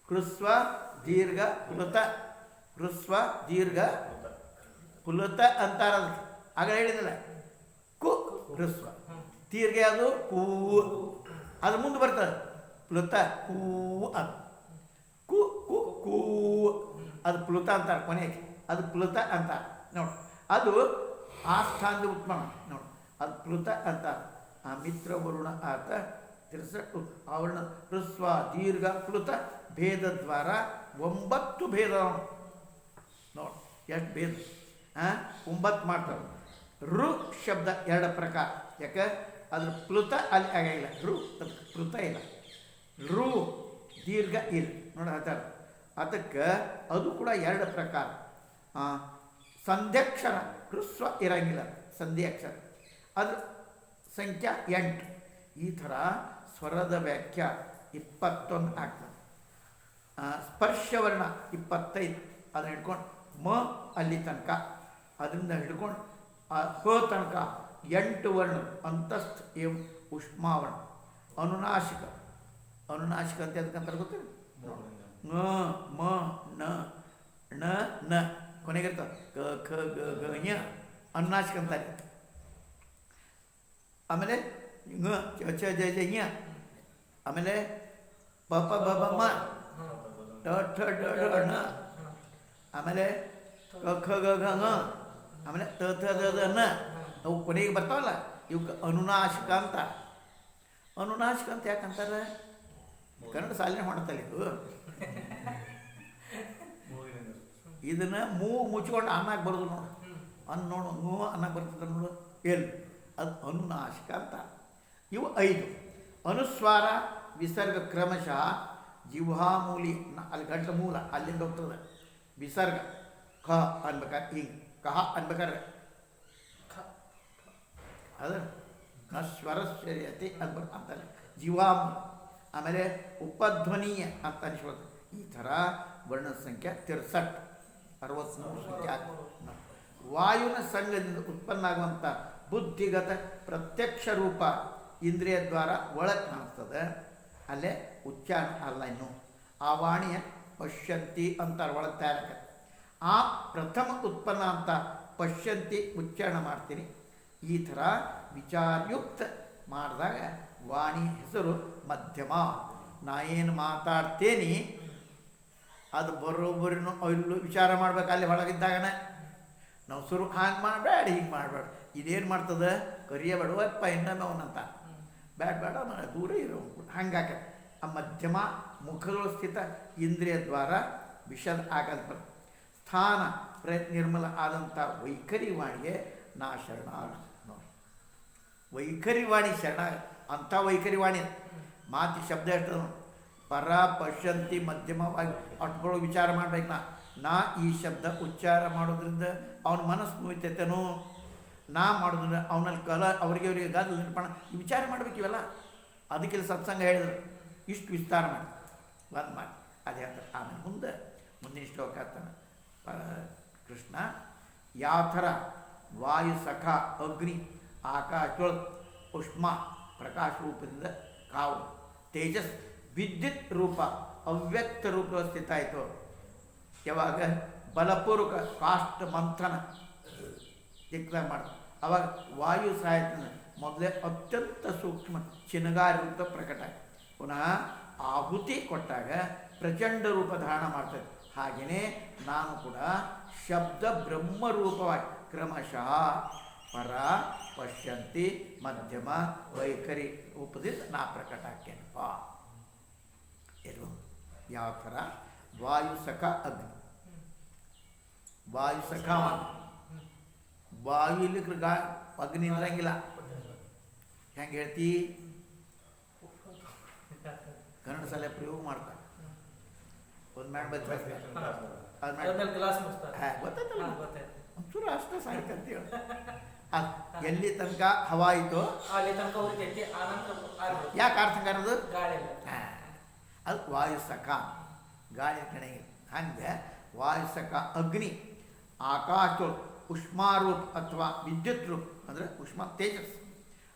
ಹೃಸ್ವ ದೀರ್ಘ ಪ್ಲುತ. ಹೃಸ್ವ ದೀರ್ಘ ಪ್ಲುತ ಅಂತಾರ. ಆಗ ಹೇಳಿದಿಲ್ಲ, ಕು ಹೃಸ್ವ ದೀರ್ಘ ಅದು ಕೂ, ಅದು ಮುಂದೆ ಬರ್ತದೆ ಪ್ಲುತ ಕೂ. ಅದು ಕು ಕು ಕೂ, ಅದು ಪ್ಲುತ ಅಂತಾರೆ ಕೊನೆಗೆ. ಅದು ಪ್ಲುತ ಅಂತಾರೆ ನೋಡಿ. ಅದು ಆ ಸ್ಥಾನದ ಉತ್ಪನ್ನ ನೋಡಿ, ಅದು ಪ್ಲುತ ಅಂತಾರೆ. ಆ ಮಿತ್ರ ವರುಣ ಆತ 63 ಅವರ್ಣ ಹೃಸ್ವ ದೀರ್ಘ ಪ್ಲುತ ಭೇದ ದ್ವಾರ 9 ಭೇದ ನೋಡಿ. ಎಷ್ಟು ಭೇದ? 9 ಮಾಡ್ತಾರೆ. ರು ಶಬ್ದ 2 ಪ್ರಕಾರ. ಯಾಕೆ? ಅದ್ರ ಪ್ಲುತ ಅಲ್ಲಿ ಆಗಿಲ್ಲ, ರು ಅದಕ್ಕೆ ಪ್ಲುತ ಇಲ್ಲ, ರು ದೀರ್ಘ ಇಲ್ಲ ನೋಡಿ ಹೇಳ್ತಾರೆ. ಅದಕ್ಕೆ ಅದು ಕೂಡ 2 ಪ್ರಕಾರ. ಸಂಧ್ಯಾಕ್ಷರ ಹೃಸ್ವ ಇರಂಗಿಲ್ಲ, ಸಂಧ್ಯಾಕ್ಷರ ಅದು ಸಂಖ್ಯಾ 8. ಈ ಥರ ಸ್ವರದ ವ್ಯಾಖ್ಯ 21 ಆಗ್ತದೆ. ಸ್ಪರ್ಶವರ್ಣ 25. ಅದನ್ನು ಹಿಡ್ಕೊಂಡು ಮ ಅಲ್ಲಿ ತನಕ, ಅದರಿಂದ ಹಿಡ್ಕೊಂಡು ಹ ತನಕ 8 ವರ್ಣ ಅಂತಸ್ಥ ಏವ್ ಉಷ್ಮಾವರ್ಣ ಅನುನಾಸಿಕ ಅನುನಾಸಿಕ ಅಂತ ಅದಕ್ಕಂತಾರೆ ಗೊತ್ತಿಲ್ಲ ङ ಮ ನ ಣ ನ ಕೊನೆಗಿರ್ತದೆ ಕ ಖ ಗ ಗ ಞ ಅನುನಾಸಿಕ ಅಂತಾರೆ. ಆಮೇಲೆ ङ ಚ ಛ ಜ ಝ ಞ ಆಮೇಲೆ ಪ ಪ ಬ ಬ ಮ ಟ ಠ ಡ ಢ ಣ ಆಮೇಲೆ ಕ ಖ ಗ ಘ ङ ಆಮೇಲೆ ತ ಥ ದ ದ ನ ಅವು ಕೊನೆಗೆ ಬರ್ತಾವಲ್ಲ ಇವಕ್ಕೆ ಅನುನಾಸಿಕ ಅಂತ. ಅನುನಾಸಿಕ ಅಂತ ಯಾಕಂತಾರೆ? ಕನ್ನಡ ಸಾಲಿನ ಮಾಡ್ತಲ್ಲ ಇದು. ಇದನ್ನು ಮುಚ್ಕೊಂಡು ಅನ್ನಕ್ಕೆ ಬರೋದು ನೋಡು. ನೋಡು ನೂ ಅನ್ನಕ್ಕೆ ಬರ್ತದೆ ನೋಡು ಎಲ್ಲಿ ಅದು ಅನುನಾಸಿಕ ಅಂತ. ಇವು 5 ಅನುಸ್ವಾರ ವಿಸರ್ಗ ಕ್ರಮಶಃ ಜಿಹ್ವಾಮೂಲಿ ಅಲ್ಲಿ ಗಂಟ ಮೂಲ ಅಲ್ಲಿಂದ ಹೋಗ್ತದೆ. ವಿಸರ್ಗ ಕ ಅನ್ಬೇಕಾದ್ರೆ ಹಿಂಗೆ ಕಹ ಅನ್ಬೇಕಾದ್ರೆ ಅದು ಸ್ವರಸ್ವರ್ಯತೆ ಅನ್ಬ ಅಂತಾರೆ ಜಿಹ್ವಾಮೂಲ. ಆಮೇಲೆ ಉಪಧ್ವನೀಯ ಅಂತ ಅನಿಸ್ಬೋದು. ಈ ಥರ ವರ್ಣದ ಸಂಖ್ಯೆ 63 63 ಸಂಖ್ಯೆ ಆಗ್ತದೆ. ವಾಯುವಿನ ಸಂಘದಿಂದ ಉತ್ಪನ್ನ ಆಗುವಂಥ ಬುದ್ಧಿಗತ ಪ್ರತ್ಯಕ್ಷ ರೂಪ ಇಂದ್ರಿಯ ದ್ವಾರ ಒಳಗೆ ಕಾಣಿಸ್ತದೆ. ಅಲ್ಲೇ ಉಚ್ಚಾರಣ ಅಲ್ಲ. ಇನ್ನು ಆ ವಾಣಿಯ ಪಶ್ಯಂತಿ ಅಂತಾರೆ ಒಳಗೆ ತಯಾರಕ. ಆ ಪ್ರಥಮ ಉತ್ಪನ್ನ ಅಂತ ಪಶ್ಯಂತಿ ಉಚ್ಚಾರಣ ಮಾಡ್ತೀನಿ. ಈ ಥರ ವಿಚಾರಯುಕ್ತ ಮಾಡಿದಾಗ ವಾಣಿ ಹೆಸರು ಮಧ್ಯಮ. ನಾ ಏನು ಮಾತಾಡ್ತೇನೆ ಅದು ಬರೋಬ್ಬರಿನೂ ಇಲ್ಲೂ ವಿಚಾರ ಮಾಡ್ಬೇಕು. ಅಲ್ಲಿ ಒಳಗಿದ್ದಾಗನೇ ನಾವು ಸುರು ಹಾಂಗೆ ಮಾಡಬೇಡ ಹಿಂಗೆ ಮಾಡಬೇಡ. ಇದೇನು ಮಾಡ್ತದೆ ಕರಿಯಬೇಡವಪ್ಪ ಇನ್ನೊಮ್ಮೆ ಅವನಂತ ಬೇಡ ಬೇಡ ಮನೆ ದೂರ ಇರೋ ಹಂಗಾಕ. ಆ ಮಧ್ಯಮ ಮುಖದೊಳ ಸ್ಥಿತ ಇಂದ್ರಿಯ ದ್ವಾರ ವಿಷದ ಆಗಲ್ಪ ಸ್ಥಾನ ಪ್ರಯತ್ನ ನಿರ್ಮಲ ಆದಂಥ ವೈಖರಿ ವಾಣಿಗೆ ನಾ ಶರಣ ನೋಡಿ. ವೈಖರಿ ವಾಣಿ ಶರಣ ಅಂಥ ವೈಖರಿ ವಾಣಿ ಮಾತಿ ಶಬ್ದ ಇರ್ತದೆ. ಪರ ಪಶ್ಯಂತಿ ಮಧ್ಯಮವಾಗಿ ಅಟ್ಕೊಳ್ಳೋ ವಿಚಾರ ಮಾಡ್ಬೇಕು. ನಾ ಈ ಶಬ್ದ ಉಚ್ಚಾರ ಮಾಡೋದ್ರಿಂದ ಅವನ ಮನಸ್ಸು ನೋಯ್ತೈತೇನೋ, ನಾ ಮಾಡೋದ್ರಿಂದ ಅವನಲ್ಲಿ ಕಲ ಅವರಿಗೆ ಗಾದ ನಿರ್ಪಣ ಈ ವಿಚಾರ ಮಾಡ್ಬೇಕು. ಇವೆಲ್ಲ ಅದಕ್ಕೆಲ್ಲ ಸತ್ಸಂಗ ಹೇಳಿದ್ರು. ಇಷ್ಟು ವಿಸ್ತಾರ ಮಾಡಿ ಒಂದು ಮಾಡಿ ಅದೇ ಹೇಳ್ತಾರೆ. ಆಮೇಲೆ ಮುಂದಿನ ಶ್ಲೋಕ ಆಗ್ತಾನೆ ಕೃಷ್ಣ ಯಾವ ಥರ ವಾಯು ಸಖ ಅಗ್ನಿ ಆಕಾಶೊಳ ಉಷ್ಮ ಪ್ರಕಾಶ ರೂಪದಿಂದ ಕಾವು ತೇಜಸ್ ವಿದ್ಯುತ್ ರೂಪ ಅವ್ಯಕ್ತ ರೂಪ ಸ್ಥಿತ ಆಯಿತು. ಯಾವಾಗ ಬಲಪೂರ್ವಕ ಕಾಷ್ಟ ಮಂಥನ ಚಿಕ್ಕದಾಗ ಮಾಡ್ತಾರೆ ಅವಾಗ ವಾಯು ಸಹಾಯದಿಂದ ಮೊದಲೇ ಅತ್ಯಂತ ಸೂಕ್ಷ್ಮ ಚಿನಗಾರ ರೂಪ ಪ್ರಕಟ. ಪುನಃ ಆಹುತಿ ಕೊಟ್ಟಾಗ ಪ್ರಚಂಡ ರೂಪ ಧಾರಣ ಮಾಡ್ತದೆ. ಹಾಗೆಯೇ ನಾನು ಕೂಡ ಶಬ್ದ ಬ್ರಹ್ಮರೂಪವಾಗಿ ಕ್ರಮಶಃ ಪರ ಪಶ್ಯಂತಿ ಮಧ್ಯಮ ವೈಖರಿ ರೂಪದಿಂದ ನಾ ಪ್ರಕಟ ಆಕ್ಕೇನಪ್ಪ. ಇದು ಯಾವ ಥರ ವಾಯು ಸಖ ಅಗ್ನಿ ವಾಯು ಸಖ ವಾಯು ಇಲ್ಲಿ ಅಗ್ನಿ ಇರಂಗಿಲ್ಲ. ಹೆಂಗೆ ಹೇಳ್ತಿ ಕನ್ನಡ ಸಲ ಪ್ರಯೋಗ ಮಾಡ್ತಾರೆ. ಒಂದು ಗೊತ್ತಾಯ್ತಲ್ಲ ಒಂಚೂರು ಅಷ್ಟೇ ಸಾಹಿತ್ಯ ಅಂತ ಹೇಳಿ ಎಲ್ಲಿ ತನಕ ಹವಾ ಆಯಿತು ಯಾಕೆ ಅರ್ಥ ಅನ್ನೋದು ಅದು ವಾಯು ಸಖ ಗಾಳಿ ಕಣೆ. ಹಂಗೆ ವಾಯು ಸಖ ಅಗ್ನಿ ಆಕಾಶ ಉಷ್ಮಾರೂಪ ಅಥವಾ ವಿದ್ಯುತ್ ರೂಪ ಅಂದರೆ ಉಷ್ಮ ತೇಜಸ್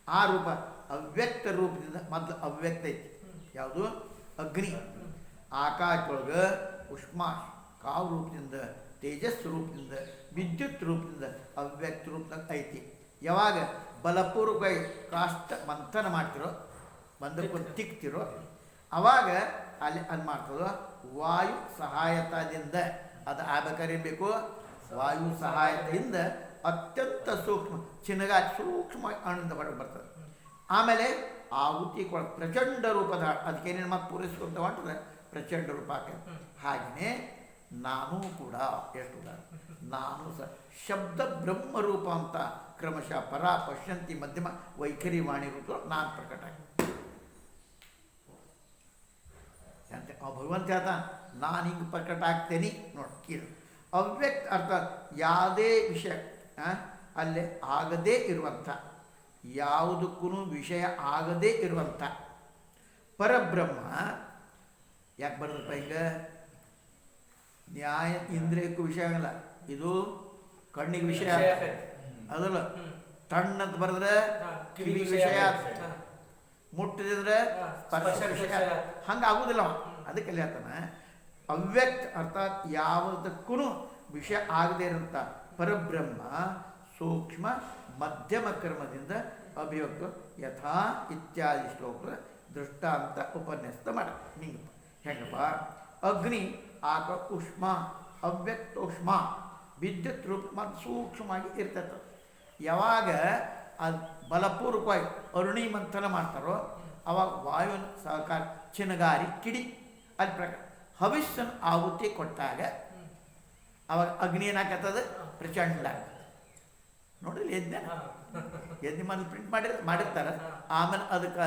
ಆ ರೂಪ ಅವ್ಯಕ್ತ ರೂಪದಿಂದ ಮೊದಲು ಅವ್ಯಕ್ತ ಐತಿ. ಯಾವುದು ಅಗ್ನಿ ಆಕಾಶದೊಳಗೆ ಉಷ್ಮ ಕಾವು ರೂಪದಿಂದ ತೇಜಸ್ ರೂಪದಿಂದ ವಿದ್ಯುತ್ ರೂಪದಿಂದ ಅವ್ಯಕ್ತ ರೂಪದಾಗ ಐತಿ. ಯಾವಾಗ ಬಲಪೂರ್ವಕವಾಗಿ ಕಾಷ್ಟ ಮಂಥನ ಮಾಡ್ತಿರೋ ಬಂದಕ್ಕೊಂದು ತಿಕ್ತಿರೋ ಅವಾಗ ಅಲ್ಲಿ ಅದು ಮಾಡ್ತದೋ ವಾಯು ಸಹಾಯತದಿಂದ ಅದು ಆಗ್ಬೇಕಾದ್ರೆ ಬೇಕು. ವಾಯು ಸಹಾಯತೆಯಿಂದ ಅತ್ಯಂತ ಸೂಕ್ಷ್ಮ ಚಿನ್ನಗ ಸೂಕ್ಷ್ಮವಾಗಿ ಆನಂದ ಹೊರಗೆ ಬರ್ತದೆ. ಆಮೇಲೆ ಆಹುತಿ ಪ್ರಚಂಡ ರೂಪದ ಅದಕ್ಕೇನೇನು ಮತ್ತೆ ಪೂರೈಸ್ಕೊಂತ ಹೊಂಟದೆ ಪ್ರಚಂಡ ರೂಪ ಹಾಕಿ. ಹಾಗೆಯೇ ನಾನು ಕೂಡ ಎಷ್ಟು ನಾನು ಶಬ್ದ ಬ್ರಹ್ಮರೂಪ ಅಂತ ಕ್ರಮಶಃ ಪರ ಪಶ್ಯಂತಿ ಮಧ್ಯಮ ವೈಖರಿ ವಾಣಿ ರೂಪ ನಾನು ಪ್ರಕಟ ಆಗಿ ಅಂತ ಭಗವಂತ ಹೇಳ್ತ ನಾನು ಹಿಂಗೆ ಪ್ರಕಟ ಆಗ್ತೇನೆ ನೋಡಿ. ಇದು ಅವ್ಯಕ್ತ ಅರ್ಥ ಯಾವುದೇ ವಿಷಯ ಅಲ್ಲೇ ಆಗದೇ ಇರುವಂಥ ಯಾವುದಕ್ಕೂ ವಿಷಯ ಆಗದೇ ಇರುವಂಥ ಪರಬ್ರಹ್ಮ. ಯಾಕೆ ಬರೋದಪ್ಪ ಹಿಂಗೆ ನ್ಯಾಯ ಇಂದ್ರಿಯಕ್ಕೂ ವಿಷಯ ಆಗಲ್ಲ. ಇದು ಕಣ್ಣಿಗೆ ವಿಷಯ ಅದಲ್ಲ ತಣ್ಣಂತ ಬರೆದ್ರೆ ಕಿವಿ ವಿಷಯ, ಮುಟ್ಟಿದ್ರೆ ಸ್ಪರ್ಶ ವಿಷಯ, ಹಂಗಾಗುದಿಲ್ಲ. ಅದಕ್ಕೆ ಅಲ್ಲಿ ಹೇಳ್ತಾನೆ ಅವ್ಯಕ್ತ ಅರ್ಥಾತ್ ಯಾವುದಕ್ಕೂ ವಿಷಯ ಆಗದೇ ಇರೋಂಥ ಪರಬ್ರಹ್ಮ ಸೂಕ್ಷ್ಮ ಮಧ್ಯಮ ಕರ್ಮದಿಂದ ಅಭಿವ್ಯಕ್ತ ಯಥಾ ಇತ್ಯಾದಿ ಶ್ಲೋಕದ ದೃಷ್ಟಾಂತ ಉಪನ್ಯಾಸ ಮಾಡ. ನಿಂಗಪ್ಪ ಹೆಂಗಪ್ಪ ಅಗ್ನಿ ಆಕ ಉಷ್ಮ ಅವ್ಯಕ್ತೋಷ್ಮ ವಿದ್ಯುತ್ ರೂಪ ಮತ್ತು ಸೂಕ್ಷ್ಮವಾಗಿ ಇರ್ತೈತೆ. ಯಾವಾಗ ಅದು ಬಲಪೂರ್ವಕವಾಗಿ ಅರುಣಿ ಮಂಥನ ಮಾಡ್ತಾರೋ ಅವಾಗ ವಾಯುವಿನ ಸಹಕಾರ ಚಿನಗಾರಿ ಕಿಡಿ ಅಲ್ಲಿ ಪ್ರಕಾರ ಹವಿಸ್ಸನ್ನು ಆಹುತಿ ಕೊಟ್ಟಾಗ ಅವಾಗ ಅಗ್ನಿ ಏನಾಕತ್ತದ ಪ್ರಚಂಡ ನೋಡ್ರಿ. ಎದ್ದೆ ಮನೆ ಪ್ರಿಂಟ್ ಮಾಡಿರ್ತಾರೆ, ಆಮೇಲೆ ಅದಕ್ಕೆ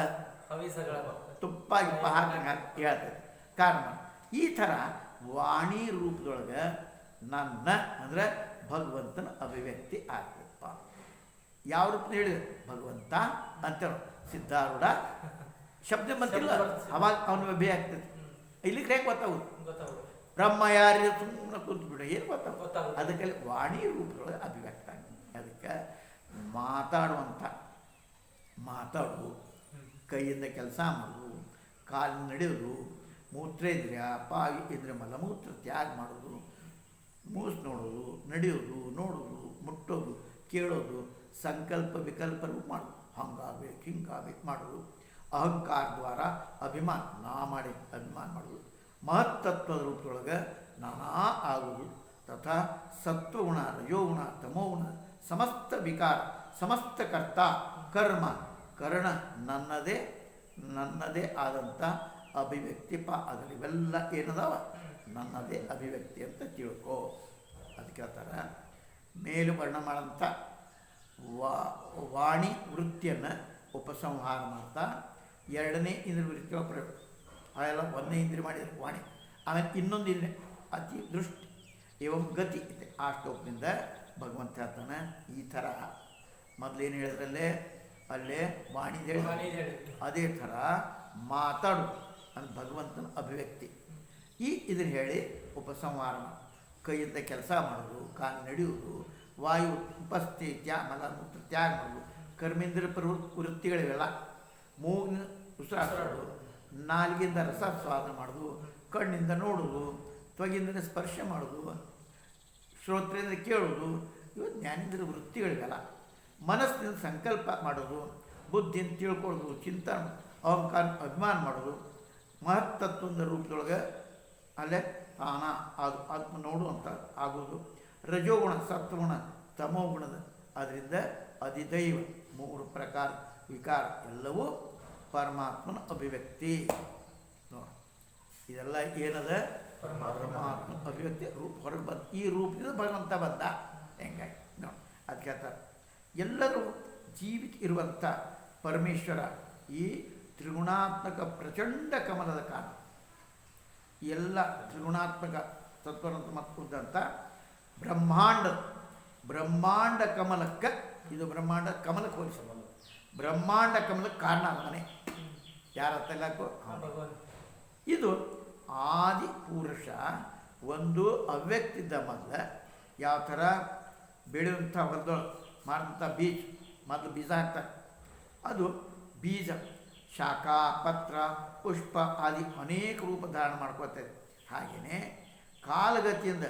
ತುಪ್ಪ ಗಿಪ್ಪ ಹಾಕಿ ಹೇಳ್ತದೆ. ಕಾರಣ ಈ ಥರ ವಾಣಿ ರೂಪದೊಳಗೆ ನನ್ನ ಅಂದರೆ ಭಗವಂತನ ಅಭಿವ್ಯಕ್ತಿ ಆಗ್ತದಪ್ಪ. ಯಾವ ರೂಪ ಹೇಳಿದೆ ಭಗವಂತ ಅಂತೇಳಿ ಸಿದ್ಧಾರೂಢ ಶಬ್ದ ಬಂತಿಲ್ಲ, ಅವಾಗ ಅವನ ಅಭಿ ಆಗ್ತದೆ. ಇಲ್ಲಿ ಹೇಗೆ ಗೊತ್ತಾಗುದು ಬ್ರಹ್ಮ ಯಾರು ಸುಮ್ಮನೆ ಕುಂತು ಬಿಡ ಏನು ಗೊತ್ತಾಗ. ಅದಕ್ಕೆ ವಾಣಿ ರೂಪದೊಳಗೆ ಅಭಿವ್ಯಕ್ತ ಆಗಿದೆ. ಅದಕ್ಕೆ ಮಾತಾಡೋದು, ಕೈಯಿಂದ ಕೆಲಸ ಮಾಡೋದು, ಕಾಲಿನ ನಡೆಯೋದು, ಮೂತ್ರೇಂದ್ರಿಯ ಪಾವಿ ಇಂದ್ರಿಯ ಮಲಮೂತ್ರ ತ್ಯಾಗ ಮಾಡೋದು, ಮೂಸು ನೋಡೋದು, ನಡೆಯೋದು, ನೋಡೋದು, ಮುಟ್ಟೋದು, ಕೇಳೋದು, ಸಂಕಲ್ಪ ವಿಕಲ್ಪರು ಮಾಡೋದು, ಹಂಗಾಗಬೇಕು ಹಿಂಗಾಗಬೇಕು ಮಾಡೋದು, ಅಹಂಕಾರ ದ್ವಾರ ಅಭಿಮಾನ ನಾ ಮಾಡಿ ಅಭಿಮಾನ ಮಾಡೋದು, ಮಹತ್ತತ್ವದ ರೂಪದೊಳಗೆ ನಾನಾ ಆಗುವುದು, ತಥಾ ಸತ್ವಗುಣ ರಜೋಗುಣ ತಮೋಗುಣ ಸಮಸ್ತ ವಿಕಾರ ಸಮಸ್ತ ಕರ್ತ ಕರ್ಮ ಕರ್ಣ ನನ್ನದೇ ಆದಂಥ ಅಭಿವ್ಯಕ್ತಿ ಅದರಲ್ಲಿ ಇವೆಲ್ಲ ಏನದಾವ ನನ್ನದೇ ಅಭಿವ್ಯಕ್ತಿ ಅಂತ ತಿಳ್ಕೊ. ಅದಕ್ಕೆ ಹೇಳ್ತಾರೆ ಮೇಲು ವರ್ಣ ಮಾಡೋಂಥ ವಾಣಿ ವೃತ್ತಿಯನ್ನು ಉಪಸಂಹಾರ ಮಾಡ್ತಾ ಎರಡನೇ ಇಂದ್ರಿಯ ವೃತ್ತಿಯ ಪ್ರಯೋಗ. ಅವೆಲ್ಲ ಒಂದನೇ ಇಂದ್ರಿಯ ಮಾಡಿದರೆ ವಾಣಿ, ಆಮೇಲೆ ಇನ್ನೊಂದು ಇಂದ್ರಿಯ ಅತಿ ದೃಷ್ಟಿ ಏವಂ ಗತಿ ಇದೆ. ಆ ಶ್ಲೋಕದಿಂದ ಭಗವಂತ ಹೇಳ್ತಾನೆ ಈ ಥರ ಮೊದಲೇನು ಹೇಳಿದ್ರಲ್ಲೇ ಅಲ್ಲೇ ವಾಣಿ ಹೇಳಿ ಅದೇ ಥರ ಮಾತಾಡು ಅಂತ ಭಗವಂತನ ಅಭಿವ್ಯಕ್ತಿ. ಇದನ್ನು ಹೇಳಿ ಉಪಸಂಹಾರ ಕೈಯಿಂದ ಕೆಲಸ ಮಾಡೋದು, ಕಾಲು ನಡೆಯುವುದು, ವಾಯು ಉಪಸ್ಥಿತಿ ಮಲಮೂತ್ರ ತ್ಯಾಗ ಮಾಡೋದು, ಕರ್ಮೇಂದ್ರ ವೃತ್ತಿಗಳಿವೆಲ್ಲ, ಮೂಗಿನ ಉಸಿರಾಡೋದು, ನಾಲಿಗೆಯಿಂದ ರಸ ಸ್ವಾದ ಮಾಡೋದು, ಕಣ್ಣಿಂದ ನೋಡೋದು, ತ್ವಗಿಂದ ಸ್ಪರ್ಶ ಮಾಡೋದು, ಶ್ರೋತ್ರೇಂದ್ರ ಕೇಳೋದು, ಇವು ಜ್ಞಾನೇಂದ್ರ ವೃತ್ತಿಗಳಿವೆಲ್ಲ. ಮನಸ್ಸಿನಿಂದ ಸಂಕಲ್ಪ ಮಾಡೋದು, ಬುದ್ಧಿಯಿಂದ ತಿಳ್ಕೊಳ್ಳೋದು, ಚಿಂತನೆ ಅಹಂಕಾರ ಅಭಿಮಾನ ಮಾಡೋದು, ಮಹತ್ತತ್ವದ ರೂಪದೊಳಗೆ ಅಲ್ಲೇ ತಾನ ಅದು ಆತ್ಮ ನೋಡುವಂಥ ಆಗೋದು, ರಜೋಗುಣ ಸತ್ವಗುಣ ತಮೋಗುಣದ ಅದರಿಂದ ಅಧಿದೈವ ಮೂರು ಪ್ರಕಾರ ವಿಕಾರ ಎಲ್ಲವೂ ಪರಮಾತ್ಮನ ಅಭಿವ್ಯಕ್ತಿ ನೋಡಿ. ಇದೆಲ್ಲ ಏನದ ಪರಮಾತ್ಮ ಅಭಿವ್ಯಕ್ತಿ ರೂಪ ಹೊರಗೆ ಬಂದ. ಈ ರೂಪದಿಂದ ಭಗವಂತ ಬಂದ ಹೆಂಗಾಗಿ ನೋಡಿ. ಅದಕ್ಕೆ ಹೇಳ್ತಾರೆ ಎಲ್ಲರೂ ಜೀವಿತ ಇರುವಂಥ ಪರಮೇಶ್ವರ ಈ ತ್ರಿಗುಣಾತ್ಮಕ ಪ್ರಚಂಡ ಕಮಲದ ಕಾರಣ. ಎಲ್ಲ ತ್ರಿಗುಣಾತ್ಮಕ ತತ್ವರಂತ ಮತ್ತುದಂಥ ಬ್ರಹ್ಮಾಂಡ ಕಮಲಕ್ಕೆ ಇದು ಬ್ರಹ್ಮಾಂಡ ಕಮಲಕ್ಕೆ ಹೋಲಿಸಬಹುದು. ಬ್ರಹ್ಮಾಂಡ ಕಮಲಕ್ಕೆ ಕಾರಣ ಮನೆ ಯಾರ ತೆಲಕು ಇದು ಆದಿ ಪುರುಷ ಒಂದು ಅವ್ಯಕ್ತಿದ್ದ ಮೊದಲ ಯಾವ ಥರ ಬೆಳೆಯುವಂಥ ಹೊಲದೊಳಗೆ ಮಾಡಿದಂಥ ಮೊದಲು ಬೀಜ ಹಾಕ್ತಾರೆ. ಅದು ಬೀಜ ಶಾಖ ಪತ್ರ ಪುಷ್ಪ ಆದಿ ಅನೇಕ ರೂಪ ಧಾರಣ ಮಾಡ್ಕೊಳ್ತದೆ. ಹಾಗೆಯೇ ಕಾಲಗತಿಯಿಂದ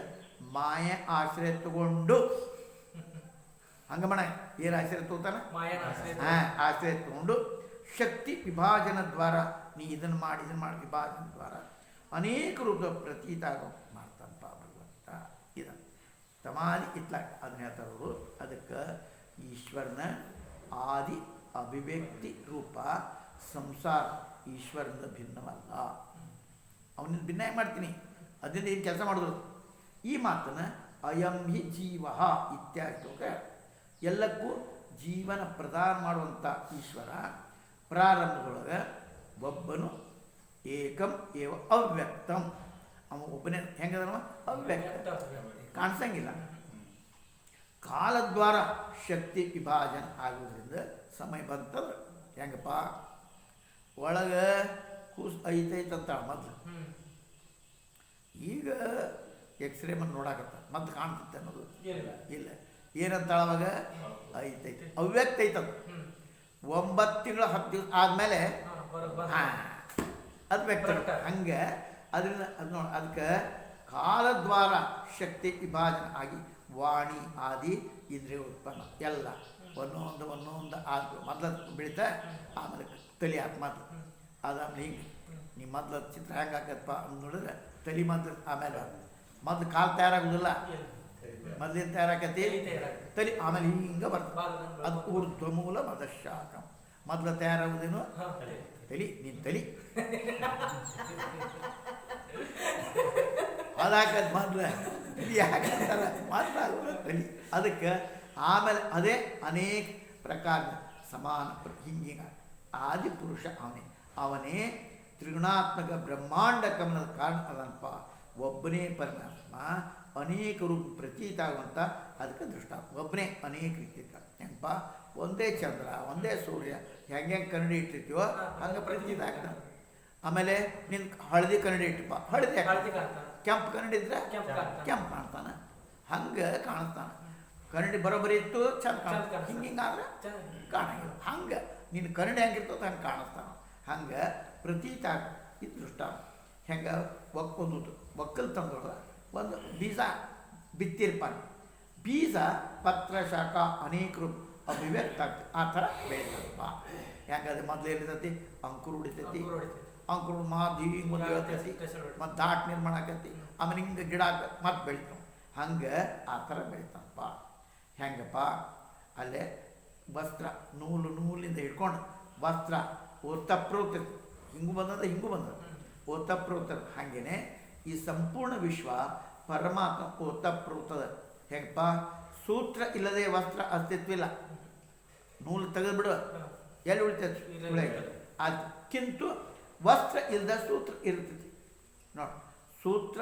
ಮಾಯೆ ಆಶ್ರಯ ತಗೊಂಡು ಹಂಗಮಣ ಏನು ಆಶ್ರಯ ತಗೋತಾನೆ ಆಶ್ರಯ ತಗೊಂಡು ಶಕ್ತಿ ವಿಭಾಜನ ದ್ವಾರ ನೀ ಇದನ್ನು ಮಾಡಿ ವಿಭಾಜನ ದ್ವಾರ ಅನೇಕ ರೂಪದ ಪ್ರತೀತ ಮಾಡ್ತಾನಪ್ಪ ಭಗವಂತ. ಇದನ್ನು ತಮಾದಿ ಇತ್ಲಾಗ ಅದನ್ನ ಹೇಳ್ತಾರವರು. ಅದಕ್ಕೆ ಈಶ್ವರನ ಆದಿ ಅಭಿವ್ಯಕ್ತಿ ರೂಪ ಸಂಸಾರ ಈಶ್ವರನ ಭಿನ್ನವಲ್ಲ. ಅವನಿಂದ ಭಿನ್ನ ಮಾಡ್ತೀನಿ ಅದರಿಂದ ಏನು ಕೆಲಸ ಮಾಡಿದ್ರು. ಈ ಮಾತನ್ನು ಅಯಂ ಹಿ ಜೀವ ಇತ್ಯಾದಿ ಎಲ್ಲಕ್ಕೂ ಜೀವನ ಪ್ರದಾನ ಮಾಡುವಂಥ ಈಶ್ವರ ಪ್ರಾರಂಭದೊಳಗೆ ಒಬ್ಬನು ಏಕಂ ಏವ ಅವ್ಯಕ್ತಂ. ಅವ ಒಬ್ಬನೇ ಹೆಂಗದವ ಅವ್ಯಕ್ತ ಕಾಣಿಸಂಗಿಲ್ಲ. ಕಾಲದ್ವಾರ ಶಕ್ತಿ ವಿಭಾಜನ ಆಗುವುದರಿಂದ ಸಮಯ ಬಂತಂದ್ರೆ ಹೆಂಗಪ್ಪ ಒಳಗೆ ಕೂಸು ಐತಂತ ಮೊದಲು ಈಗ ಎಕ್ಸ್ರೇ ಮತ್ತೆ ನೋಡಾಕತ್ತ ಮತ್ತೆ ಕಾಣ್ತಿತ್ತೆ ಅನ್ನೋದು ಇಲ್ಲ. ಏನಂತಾಳ ಅವಾಗ ಐತೈತೆ ಅವ್ಯಕ್ತ ಐತದು 9 ತಿಂಗಳು 10 ದಿವಸ ಆದಮೇಲೆ ಅದು ವ್ಯಕ್ತ ಹಂಗೆ ಅದರಿಂದ ಅದು ನೋಡಿ ಅದಕ್ಕೆ ಕಾಲದ್ವಾರ ಶಕ್ತಿ ವಿಭಾಜನೆ ಆಗಿ ವಾಣಿ ಆದಿ ಇಂದ್ರಿಯ ಉತ್ಪನ್ನ ಎಲ್ಲ ಒಂದೊಂದು ಆದ ಮೊದಲು ಬೆಳೀತಾ ಆಮೇಲೆ ತಲೆ ಆತ ಮೊದಲು ಅದಾದ್ಮೇಲೆ ಹಿಂಗೆ ನೀವು ಮೊದಲು ಚಿತ್ರ ಹೆಂಗೆ ಹಾಕತ್ತಪ್ಪ ಅಂತ ನೋಡಿದ್ರೆ ತಲೆ ಮೊದಲು ಆಮೇಲೆ ಮೊದಲು ಕಾಲು ತಯಾರಾಗೋದಿಲ್ಲ ಮೊದಲೇನು ತಯಾರಾಕತಿ ತಲೆ ಆಮೇಲೆ ಹಿಂಗೆ ಬರ್ತದೆ ಅದು ಊರ್ಧ್ವ ಮೂಲ ಮದಶಾಖ ಮೊದಲು ತಯಾರಾಗೋದೇನು ತಲೆ ನೀನು ತಲೆ ಅದಾಕದ್ ಮೊದಲು ಯಾಕಂತಾರೆ ಮಾತಾಡೋದು ತಲೆ ಅದಕ್ಕೆ ಆಮೇಲೆ ಅದೇ ಅನೇಕ ಪ್ರಕಾರದ ಸಮಾನ ಹಿಂಗಿಂಗ ಆದಿಪುರುಷ ಅವನೇ ತ್ರಿಗುಣಾತ್ಮಕ ಬ್ರಹ್ಮಾಂಡ ಕಮಲದ ಕಾರಣ ಅದನಪ್ಪ ಒಬ್ಬನೇ ಪರಮಾತ್ಮ ಅನೇಕ ರೂಪ ಪ್ರತೀತ ಆಗುವಂಥ ಅದಕ್ಕೆ ದೃಷ್ಟ ಒಬ್ಬನೇ ಅನೇಕ ರೀತಿ ಹೆಂಗಪ್ಪ ಒಂದೇ ಚಂದ್ರ ಒಂದೇ ಸೂರ್ಯ ಹೆಂಗೆ ಕನ್ನಡಿ ಇಟ್ಟಿರ್ತೀವೋ ಹಂಗೆ ಪ್ರತೀತ ಆಗ್ತಾನೆ ಆಮೇಲೆ ನಿನ್ನ ಹಳದಿ ಕನ್ನಡಿ ಇಟ್ಟಪ್ಪ ಹಳದಿ ಕೆಂಪು ಕನ್ನಡಿ ಇದ್ರೆ ಕೆಂಪು ಕಾಣ್ತಾನೆ ಹಂಗೆ ಕಾಣಿಸ್ತಾನೆ ಕನ್ನಡಿ ಬರೋಬ್ಬರಿ ಇತ್ತು ಚಂದ ಕಾಣಿಸ್ತಾನೆ ಹಿಂಗಾದ್ರೆ ಕಾಣಂಗಿಲ್ಲ ಹಂಗೆ ನಿನ್ನ ಕನ್ನಡಿ ಹೆಂಗಿರ್ತದೆ ಹಂಗೆ ಕಾಣಿಸ್ತಾನೆ ಹಂಗೆ ಪ್ರತೀತ ಇದು ದೃಷ್ಟ ಹೆಂಗೆ ಒಂದು ಒಕ್ಕಲ್ ತಂದೊಳಗೆ ಒಂದು ಬೀಜ ಬಿತ್ತಿರ್ಪಾನೆ ಬೀಜ ಪತ್ರ ಶಾಖ ಅನೇಕ ರೂಪ ಅಭಿವ್ಯಕ್ತ ಆಗ್ತದೆ ಆ ಥರ ಬೆಳಿತಪ್ಪ ಹೆಂಗದು ಮೊದಲು ಎಲ್ಲಿರ್ತೈತಿ ಅಂಕುರು ಹೊಡಿತೈತಿ ಅಂಕುರು ಮಾದಿ ಮುಂದೆ ಹೇಳ್ತೈತಿ ಮತ್ತು ದಾಟ್ ನಿರ್ಮಾಣ ಆಕೈತಿ ಆಮೇಲೆ ಹಿಂಗೆ ಗಿಡ ಮತ್ತೆ ಬೆಳಿತಾವ ಹಂಗೆ ಆ ಥರ ಬೆಳಿತಾನಪ್ಪ ಹೆಂಗಪ್ಪ ಅಲ್ಲೇ ವಸ್ತ್ರ ನೂಲಿಂದ ಹಿಡ್ಕೊಂಡು ವಸ್ತ್ರ ಓತಪ್ರೋತ ಹಿಂಗೂ ಬಂದದ ಹಿಂಗೂ ಬಂದದ ಓತಪ್ರೋತ ಹಾಗೇನೆ ಈ ಸಂಪೂರ್ಣ ವಿಶ್ವ ಪರಮಾತ್ಮ ಓತಪ್ರೋತದ ಹೆಂಗಪ್ಪ ಸೂತ್ರ ಇಲ್ಲದೆ ವಸ್ತ್ರ ಅಸ್ತಿತ್ವಿಲ್ಲ ನೂಲು ತೆಗೆದುಬಿಡುವ ಎಲ್ಲಿ ಉಳಿತೈತಿ ಅದಕ್ಕಿಂತ ವಸ್ತ್ರ ಇಲ್ಲದ ಸೂತ್ರ ಇರ್ತೈತಿ ನೋಡಿ ಸೂತ್ರ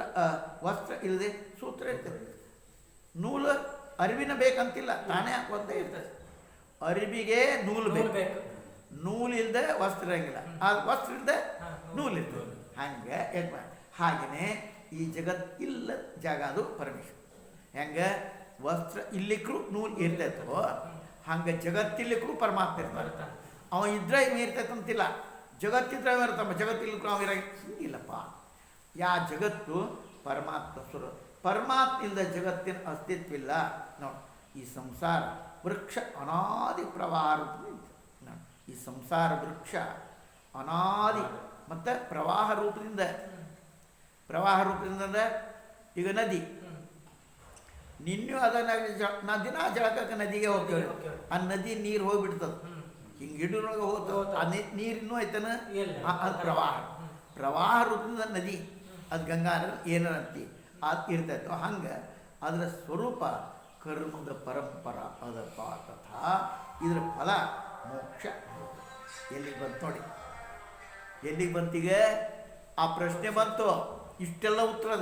ವಸ್ತ್ರ ಇಲ್ಲದೆ ಸೂತ್ರ ಇರ್ತೈತಿ ನೂಲು ಅರಿವಿನ ಬೇಕಂತಿಲ್ಲ ತಾನೇ ಒಂದೇ ಇರ್ತದೆ ಅರಿವಿಗೆ ನೂಲು ಬೇಕು ನೂಲು ಇಲ್ಲದೆ ವಸ್ತ್ರ ಇರಂಗಿಲ್ಲ ಆ ವಸ್ತ್ರ ಇಲ್ಲದೆ ನೂಲು ಇರ್ತದೆ ಹಂಗೆ ಹಾಗೆಯೇ ಈ ಜಗತ್ತಿಲ್ಲ ಜಾಗ ಅದು ಪರಮೇಶ್ವರ ಹೆಂಗೆ ವಸ್ತ್ರ ಇಲ್ಲಿಕ್ಕೂ ನೂಲು ಇರ್ತೈತೋ ಹಂಗೆ ಜಗತ್ತಿಲ್ಲಿಕ್ಕೂ ಪರಮಾತ್ಮ ಇರ್ತಾರೆ ಅವ ಇದ್ರೆ ಇವ ಇರ್ತೈತಂತಿಲ್ಲ ಜಗತ್ತಿದ್ರೆ ಇರ್ತಮ್ಮ ಜಗತ್ತಿಲ್ಲಕ್ಕೂ ಅವ ಹಿಂಗಿಲ್ಲಪ್ಪ ಯಾ ಜಗತ್ತು ಪರಮಾತ್ಮ ಸ್ವರ ಪರಮಾತ್ಮ ಇಲ್ಲದ ಜಗತ್ತಿನ ಅಸ್ತಿತ್ವಿಲ್ಲ ನೋಡಿ ಈ ಸಂಸಾರ ವೃಕ್ಷ ಅನಾದಿ ಪ್ರವಾಹ ರೂಪದಿಂದ ನೋಡಿ ಈ ಸಂಸಾರ ವೃಕ್ಷ ಅನಾದಿ ಮತ್ತು ಪ್ರವಾಹ ರೂಪದಿಂದ ಅಂದರೆ ಈಗ ನದಿ ನಿನ್ನೂ ಅದನ್ನ ದಿನ ಜಳಕಕ್ಕೆ ನದಿಗೆ ಹೋಗ್ತೇವೆ ಆ ನದಿ ನೀರು ಹೋಗ್ಬಿಡ್ತದೆ ಹಿಂಗೆ ಹಿಡಿಯೊಳಗೆ ಹೋಗ್ತವೆ ಆ ನೀರಿನ್ನೂ ಐತನ ಅದು ಪ್ರವಾಹ ರೂಪದಿಂದ ನದಿ ಅದು ಗಂಗಾ ಏನಂತಿ ಅದು ಇರ್ತೈತೋ ಹಂಗೆ ಅದರ ಸ್ವರೂಪ ಕರ್ಮದ ಪರಂಪರ ಅದಪ್ಪ ತಥಾ ಇದರ ಫಲ ಮೋಕ್ಷ ಎಲ್ಲಿಗೆ ಬಂತು ನೋಡಿ ಎಲ್ಲಿಗೆ ಬಂತೀಗ ಆ ಪ್ರಶ್ನೆ ಬಂತು ಇಷ್ಟೆಲ್ಲ ಉತ್ತರ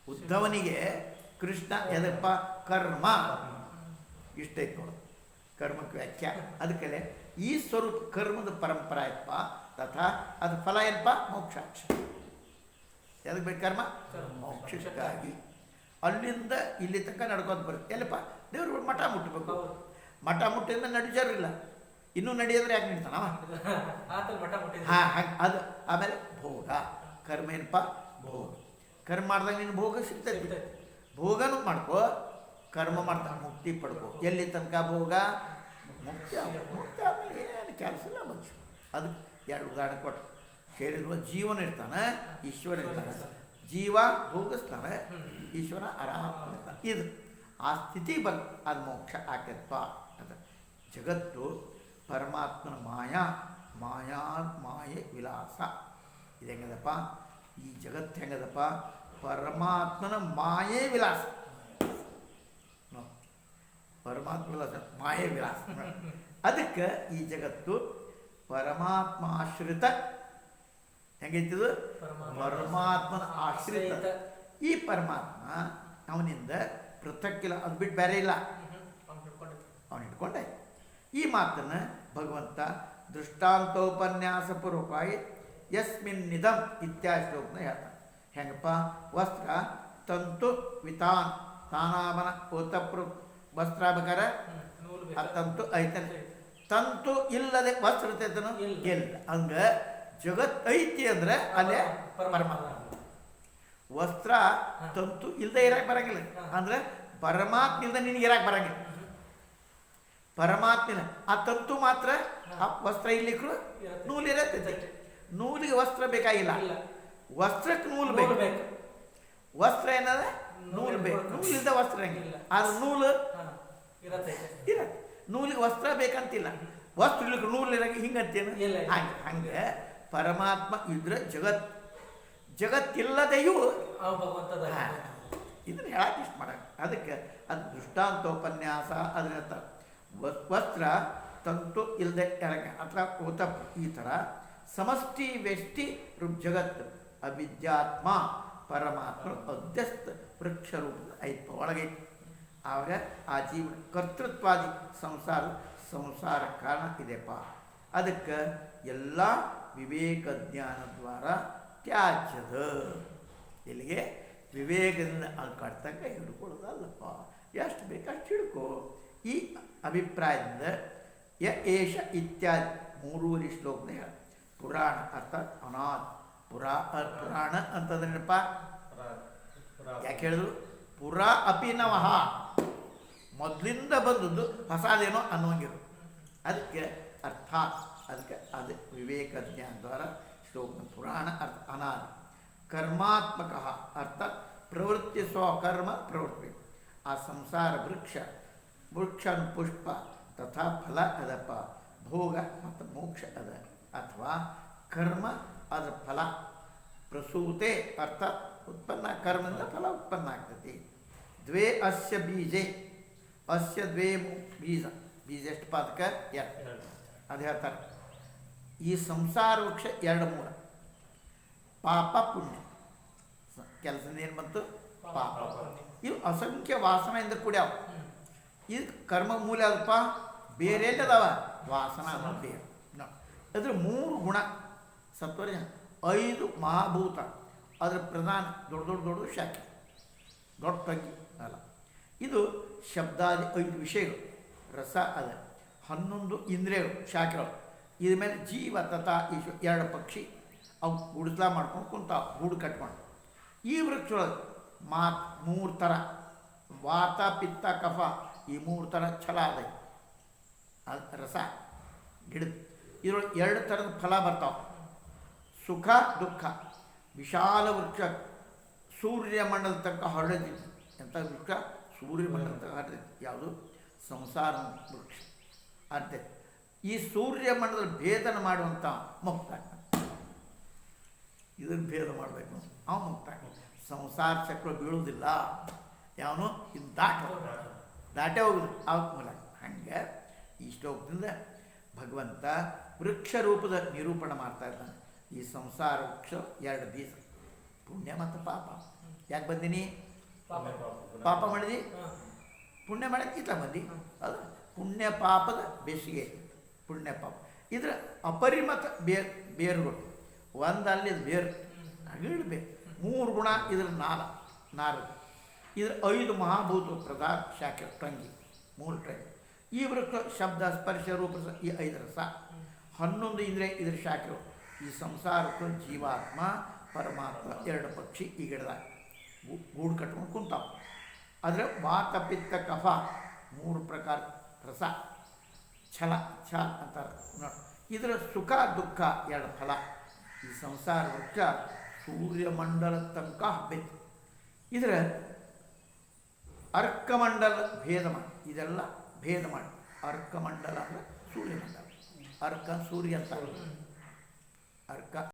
ಉದ್ಧವನಿಗೆ ಕೃಷ್ಣ ಎದಪ್ಪ ಕರ್ಮ ಇಷ್ಟೈತೆ ನೋಡು ಕರ್ಮಕ್ಕೆ ವ್ಯಾಖ್ಯಾ ಅದಕ್ಕೆ ಈ ಸ್ವರೂಪ ಕರ್ಮದ ಪರಂಪರ ಆಯ್ತಪ್ಪ ತಥಾ ಅದು ಫಲ ಏನಪ್ಪ ಮೋಕ್ಷ ಎದಕ್ಕೆ ಬೇಕು ಕರ್ಮ ಮೋಕ್ಷಕ್ಕಾಗಿ ಅಲ್ಲಿಂದ ಇಲ್ಲಿ ತನಕ ನಡ್ಕೊಂಡು ಬರುತ್ತೆ ಎಲ್ಲಪ್ಪ ದೇವ್ರು ಮಠ ಮುಟ್ಟಬೇಕು ಮಠ ಮುಟ್ಟಿಂದ ನಡಿಜಾರಿಲ್ಲ ಇನ್ನೂ ನಡೆಯೋದ್ರೆ ಯಾಕೆ ನಿಡ್ತಾನ ಹಾಂ ಅದು ಆಮೇಲೆ ಭೋಗ ಕರ್ಮ ಏನಪ್ಪ ಭೋಗ ಕರ್ಮ ಮಾಡಿದಾಗ ನೀನು ಭೋಗ ಸಿಗ್ತೈತಿ ಭೋಗನೂ ಮಾಡ್ಕೋ ಕರ್ಮ ಮಾಡ್ತಾ ಮುಕ್ತಿ ಪಡ್ಕೋ ಎಲ್ಲಿ ತನಕ ಭೋಗ ಮುಕ್ತಿ ಆಮೇಲೆ ಏನು ಕೆಲಸ ಇಲ್ಲ ಮನುಷ್ಯ ಅದಕ್ಕೆ 2 ಉದಾಹರಣೆ ಕೊಟ್ಟು ಸೇರಿರುವ ಜೀವನ ಇರ್ತಾನೆ ಈಶ್ವರ ಇರ್ತಾನೆ ಜೀವ ಭೋಗಿಸ್ತಾನೆ ಈಶ್ವರ ಆರಾಮ ಇರ್ತಾನೆ ಇದು ಆ ಸ್ಥಿತಿ ಬಂದು ಅದು ಮೋಕ್ಷ ಆಕತ್ವ ಅಂತ ಜಗತ್ತು ಪರಮಾತ್ಮನ ಮಾಯೆ ವಿಲಾಸ ಇದು ಹೆಂಗದಪ್ಪ ಈ ಜಗತ್ತು ಹೆಂಗದಪ್ಪ ಪರಮಾತ್ಮನ ಮಾಯೆ ವಿಲಾಸ ಪರಮಾತ್ಮ ವಿಲಾಸ ಮಾಯೆ ವಿಲಾಸ ಅದಕ್ಕೆ ಈ ಜಗತ್ತು ಪರಮಾತ್ಮಾಶ್ರಿತ ಹೆಂಗೈತಿದು ಪರಮಾತ್ಮನ ಆಶ್ರಿತ ಈ ಪರಮಾತ್ಮ ಅವನಿಂದ ಪೃಥಕ್ಕಿಲ್ಲ ಅದು ಬಿಟ್ಟು ಬೇರೆ ಇಲ್ಲ ಅವನು ಇಟ್ಕೊಂಡೆ ಈ ಮಾತನ್ನು ಭಗವಂತ ದೃಷ್ಟಾಂತೋಪನ್ಯಾಸ ಪೂರ್ವಕವಾಗಿ ಯಸ್ಮಿನ್ ನಿಧಂ ಇತ್ಯಾದಿ ಶ್ಲೋಕನ ಹೇಳ್ತಾನೆ ಹೆಂಗಪ್ಪ ವಸ್ತ್ರ ತಂತು ವಿತಾನ್ ತಾನಾಮನ ಓತಪ್ರ ವಸ್ತ್ರ ಬೇಕಾರೆ ಆ ತಂತು ಐತಲ್ಲ, ತಂತು ಇಲ್ಲದೆ ವಸ್ತ್ರ ಇರ್ತೈತನು ಇಲ್ಲ. ಹಂಗ ಜಗತ್ ಐತಿ ಅಂದ್ರೆ ಅಲ್ಲೇ ಪರಮಾತ್ಮ. ವಸ್ತ್ರ ತಂತು ಇಲ್ಲದೆ ಇರಕ್ಕೆ ಬರಂಗಿಲ್ಲ ಅಂದ್ರೆ ಪರಮಾತ್ಮ ಇಲ್ಲದೆ ನಿನಗೆ ಇರಕ್ಕೆ ಬರಂಗಿಲ್ಲ. ಪರಮಾತ್ಮನ ಆ ತಂತು ಮಾತ್ರ ಆ ವಸ್ತ್ರ ಇಲ್ಲಿಕ್ರು ನೂಲು ಇರತ್ತೈತಿ. ನೂಲಿಗೆ ವಸ್ತ್ರ ಬೇಕಾಗಿಲ್ಲ, ವಸ್ತ್ರಕ್ಕೆ ನೂಲು ಬೇಕು. ವಸ್ತ್ರ ಏನದ ನೂಲು ಬೇಕು, ನೂಲಿಂದ ವಸ್ತ್ರ ಹಂಗಿಲ್ಲ. ಆದ್ರೆ ನೂಲು ಇರತ್ತೆ, ನೂಲಿಗೆ ವಸ್ತ್ರ ಬೇಕಂತಿಲ್ಲ. ವಸ್ತ್ರ ಇಲ್ಲಿಕ್ಕೆ ನೂಲು ಇರಂಗೆ ಹಿಂಗಂತೇನು ಹಂಗೆ. ಹಂಗೆ ಪರಮಾತ್ಮ ಇದ್ರೆ ಜಗತ್ತಿಲ್ಲದೆಯೂ ಇದನ್ನ ಹೇಳಕ್ಕೆ ಇಷ್ಟ ಮಾಡಕ್ಕೆ. ಅದಕ್ಕೆ ಅದು ದೃಷ್ಟಾಂತೋಪನ್ಯಾಸ ಅದ್ರ ವಸ್ತ್ರ ತಂತು ಇಲ್ಲದೆ ಕೆಳಗೆ ಅಥವಾ ಓತಪ್ ಈ ಥರ ಸಮಷ್ಟಿ ವ್ಯಷ್ಟಿ ಜಗತ್ ಅವಿದ್ಯಾತ್ಮ ಪರಮಾತ್ಮ ಅಧ್ಯಸ್ಥ ವೃಕ್ಷ ರೂಪದ ಐತ್ವ ಒಳಗೈತಿ. ಆವಾಗ ಆ ಜೀವನ ಕರ್ತೃತ್ವಾದಿ ಸಂಸಾರ ಕಾರಣ ಇದೆಪ್ಪ. ಅದಕ್ಕೆ ಎಲ್ಲ ವಿವೇಕ ಜ್ಞಾನ ದ್ವಾರ ತ್ಯಾಜ್ಯದ. ಇಲ್ಲಿಗೆ ವಿವೇಕದಿಂದ ಅಲ್ಲಿ ಕಟ್ತಕ್ಕ ಹಿಡ್ಕೊಳ್ಳೋದಲ್ಲಪ್ಪ, ಎಷ್ಟು ಬೇಕಷ್ಟು ಹಿಡ್ಕೋ. ಈ ಅಭಿಪ್ರಾಯದಿಂದ ಏಷ ಇತ್ಯಾದಿ ಮೂರೂವರೆ ಶ್ಲೋಕನೇ ಹೇಳ. ಪುರಾಣ ಅರ್ಥಾತ್ ಅನಾಥ್ ಪುರಾಣ ಅಂತಂದ್ರೇನಪ್ಪ, ಯಾಕೆ ಹೇಳಿದ್ರು ಪುರಾ ಅಪಿನವಹ, ಮೊದಲಿಂದ ಬಂದದ್ದು ಹೊಸದೇನೋ ಅನ್ನೋಂಗಿರು. ಅದಕ್ಕೆ ಅರ್ಥಾತ್ ಅದಕ್ಕೆ ಅದು ವಿವೇಕ ಜ್ಞಾನ ದ್ವಾರ ಶ್ಲೋಕ. ಪುರಾಣ ಅರ್ಥ ಅನಾದಿ ಕರ್ಮಾತ್ಮಕ ಅರ್ಥಾತ್ ಪ್ರವೃತ್ತಿ ಸ್ವಕರ್ಮ ಪ್ರವೃತ್ತಿ. ಆ ಸಂಸಾರ ವೃಕ್ಷ ಪುಷ್ಪ ತಥಾ ಫಲ ಅದಪ್ಪ, ಭೋಗ ಮತ್ತು ಮೋಕ್ಷ ಅದ. ಅಥವಾ ಕರ್ಮ ಅದರ ಫಲ ಪ್ರಸೂತೆ ಅರ್ಥಾತ್ ಉತ್ಪನ್ನ, ಕರ್ಮದಿಂದ ಫಲ ಉತ್ಪನ್ನ ಆಗ್ತೈತಿ. ದ್ವೇ ಅಸ್ಯ ಬೀಜೆ, ಅಸ್ಯ ದ್ವೇ ಬೀಜ, ಬೀಜ ಎಷ್ಟು ಪಾದಕ ಎರಡು. ಅದು ಹೇಳ್ತಾರೆ. ಈ ಸಂಸಾರ ವೃಕ್ಷ ಎರಡು ಮೂಲ, ಪಾಪ ಪುಣ್ಯ. ಕೆಲಸದಿಂದ ಏನು ಬಂತು? ಪಾಪ. ಇವು ಅಸಂಖ್ಯ ವಾಸನೆಯಿಂದ ಕೂಡ್ಯಾವ. ಇದು ಕರ್ಮ ಮೂಲ ಅದಪ್ಪ, ಬೇರೆ ಅದಾವ ವಾಸನ ಅನ್ನೋದು ಬೇರೆ. ಅದ್ರ ಮೂರು ಗುಣ ಸತ್ವರ 5 ಮಹಾಭೂತ. ಅದ್ರ ಪ್ರಧಾನ ದೊಡ್ಡ ಶಾಖೆ, ದೊಡ್ಡ ತಗ್ಗಿ ಅಲ್ಲ. ಇದು ಶಬ್ದಾದಿ 5 ವಿಷಯಗಳು, ರಸ ಅದ 11 ಇಂದ್ರಿಯಗಳು ಶಾಖೆಗಳು. ಇದ್ರ ಮೇಲೆ ಜೀವ ತಥಾ ಈಶ್ವ 2 ಪಕ್ಷಿ, ಅವು ಗುಡಿಸ್ಲಾ ಮಾಡ್ಕೊಂಡು ಕುಂತಾವ, ಗೂಡು ಕಟ್ಕೊಂಡು. ಈ ವೃಕ್ಷೊಳಗೆ 3 ಥರ ವಾತ ಪಿತ್ತ ಕಫ, ಈ 3 ಥರ ಛಲ ಅದ. ಅದು ರಸ ಗಿಡದ. ಇದ್ರೊಳಗೆ 2 ಥರದ ಫಲ ಬರ್ತಾವೆ, ಸುಖ ದುಃಖ. ವಿಶಾಲ ವೃಕ್ಷ ಸೂರ್ಯಮಂಡಲ ತನಕ ಹರಡಿದ್ದು. ಎಂಥ ವೃಕ್ಷ? ಸೂರ್ಯಮಂಡಲ ತನಕ ಹರಡಿದ್ದು. ಯಾವುದು? ಸಂಸಾರ ವೃಕ್ಷ. ಅದೇ ಈ ಸೂರ್ಯಮಂಡಲದ ಭೇದನ ಮಾಡುವಂಥ ಮುಕ್ತ. ಇದನ್ನು ಭೇದ ಮಾಡಬೇಕು, ಅವ ಮುಕ್ತ. ಸಂಸಾರ ಚಕ್ರ ಬೀಳುವುದಿಲ್ಲ, ಯಾವನು ಇದು ದಾಟೇ ಹೋಗುದು ಅವ ಮೂಲ. ಹಂಗೆ ಈ ಶ್ಲೋಕದಿಂದ ಭಗವಂತ ವೃಕ್ಷ ರೂಪದ ನಿರೂಪಣೆ ಮಾಡ್ತಾ ಇದ್ದಾನೆ. ಈ ಸಂಸಾರ ವೃಕ್ಷ 2 ಬೀಜ, ಪುಣ್ಯ ಮತ್ತು ಪಾಪ. ಯಾಕೆ ಬಂದೀನಿ? ಪಾಪ ಮಾಡಿದಿ, ಪುಣ್ಯ ಮಾಡಿದ ಇತ್ತ ಬಂದು. ಅದು ಪುಣ್ಯ ಪಾಪದ ಬೇಸಿಗೆ. ಪುಣ್ಯ ಪಾಪ ಇದ್ರ ಅಪರಿಮಿತ ಬೇರುಗಳು. ಒಂದಲ್ಲಿ ಬೇರು ಅಗಿಳ್ಬೇಕು. 3 ಗುಣ ಇದ್ರ ನಾರದು. ಇದ್ರ 5 ಮಹಾಭೂತ ಪ್ರಧಾನ ಶಾಖೆ ಟಂಗಿ, 3 ಟಂಗಿ. ಈ ವೃಕ್ಷ ಶಬ್ದ ಸ್ಪರ್ಶ ರೂಪ ಈ 5 ರಸ, 11 ಇಂದ್ರಿಯ ಇದ್ರ ಶಾಖೆಗಳು. ಈ ಸಂಸಾರಕ್ಕೆ ಜೀವಾತ್ಮ ಪರಮಾತ್ಮ 2 ಪಕ್ಷಿ ಈ ಗಿಡದಾಗ ಗೂಡು ಕಟ್ಕೊಂಡು ಕುಂತಾವ. ಆದರೆ ವಾತ ಪಿತ್ತ ಕಫ 3 ಪ್ರಕಾರ ರಸ, ಛಲ ಅಂತಾರೆ ನೋಡಿ. ಇದರ ಸುಖ ದುಃಖ 2 ಫಲ. ಈ ಸಂಸಾರ ವೃಕ್ಷ ಸೂರ್ಯಮಂಡಲ ತನಕ ಹಬ್ಬೈತಿ. ಇದರ ಅರ್ಕಮಂಡಲ ಭೇದ ಮಾಡಿ, ಇದೆಲ್ಲ ಭೇದ ಮಾಡಿ. ಅರ್ಕಮಂಡಲ ಅಂದರೆ ಸೂರ್ಯಮಂಡಲ, ಅರ್ಕ ಸೂರ್ಯ ಅಂತ. ಅರ್ಕ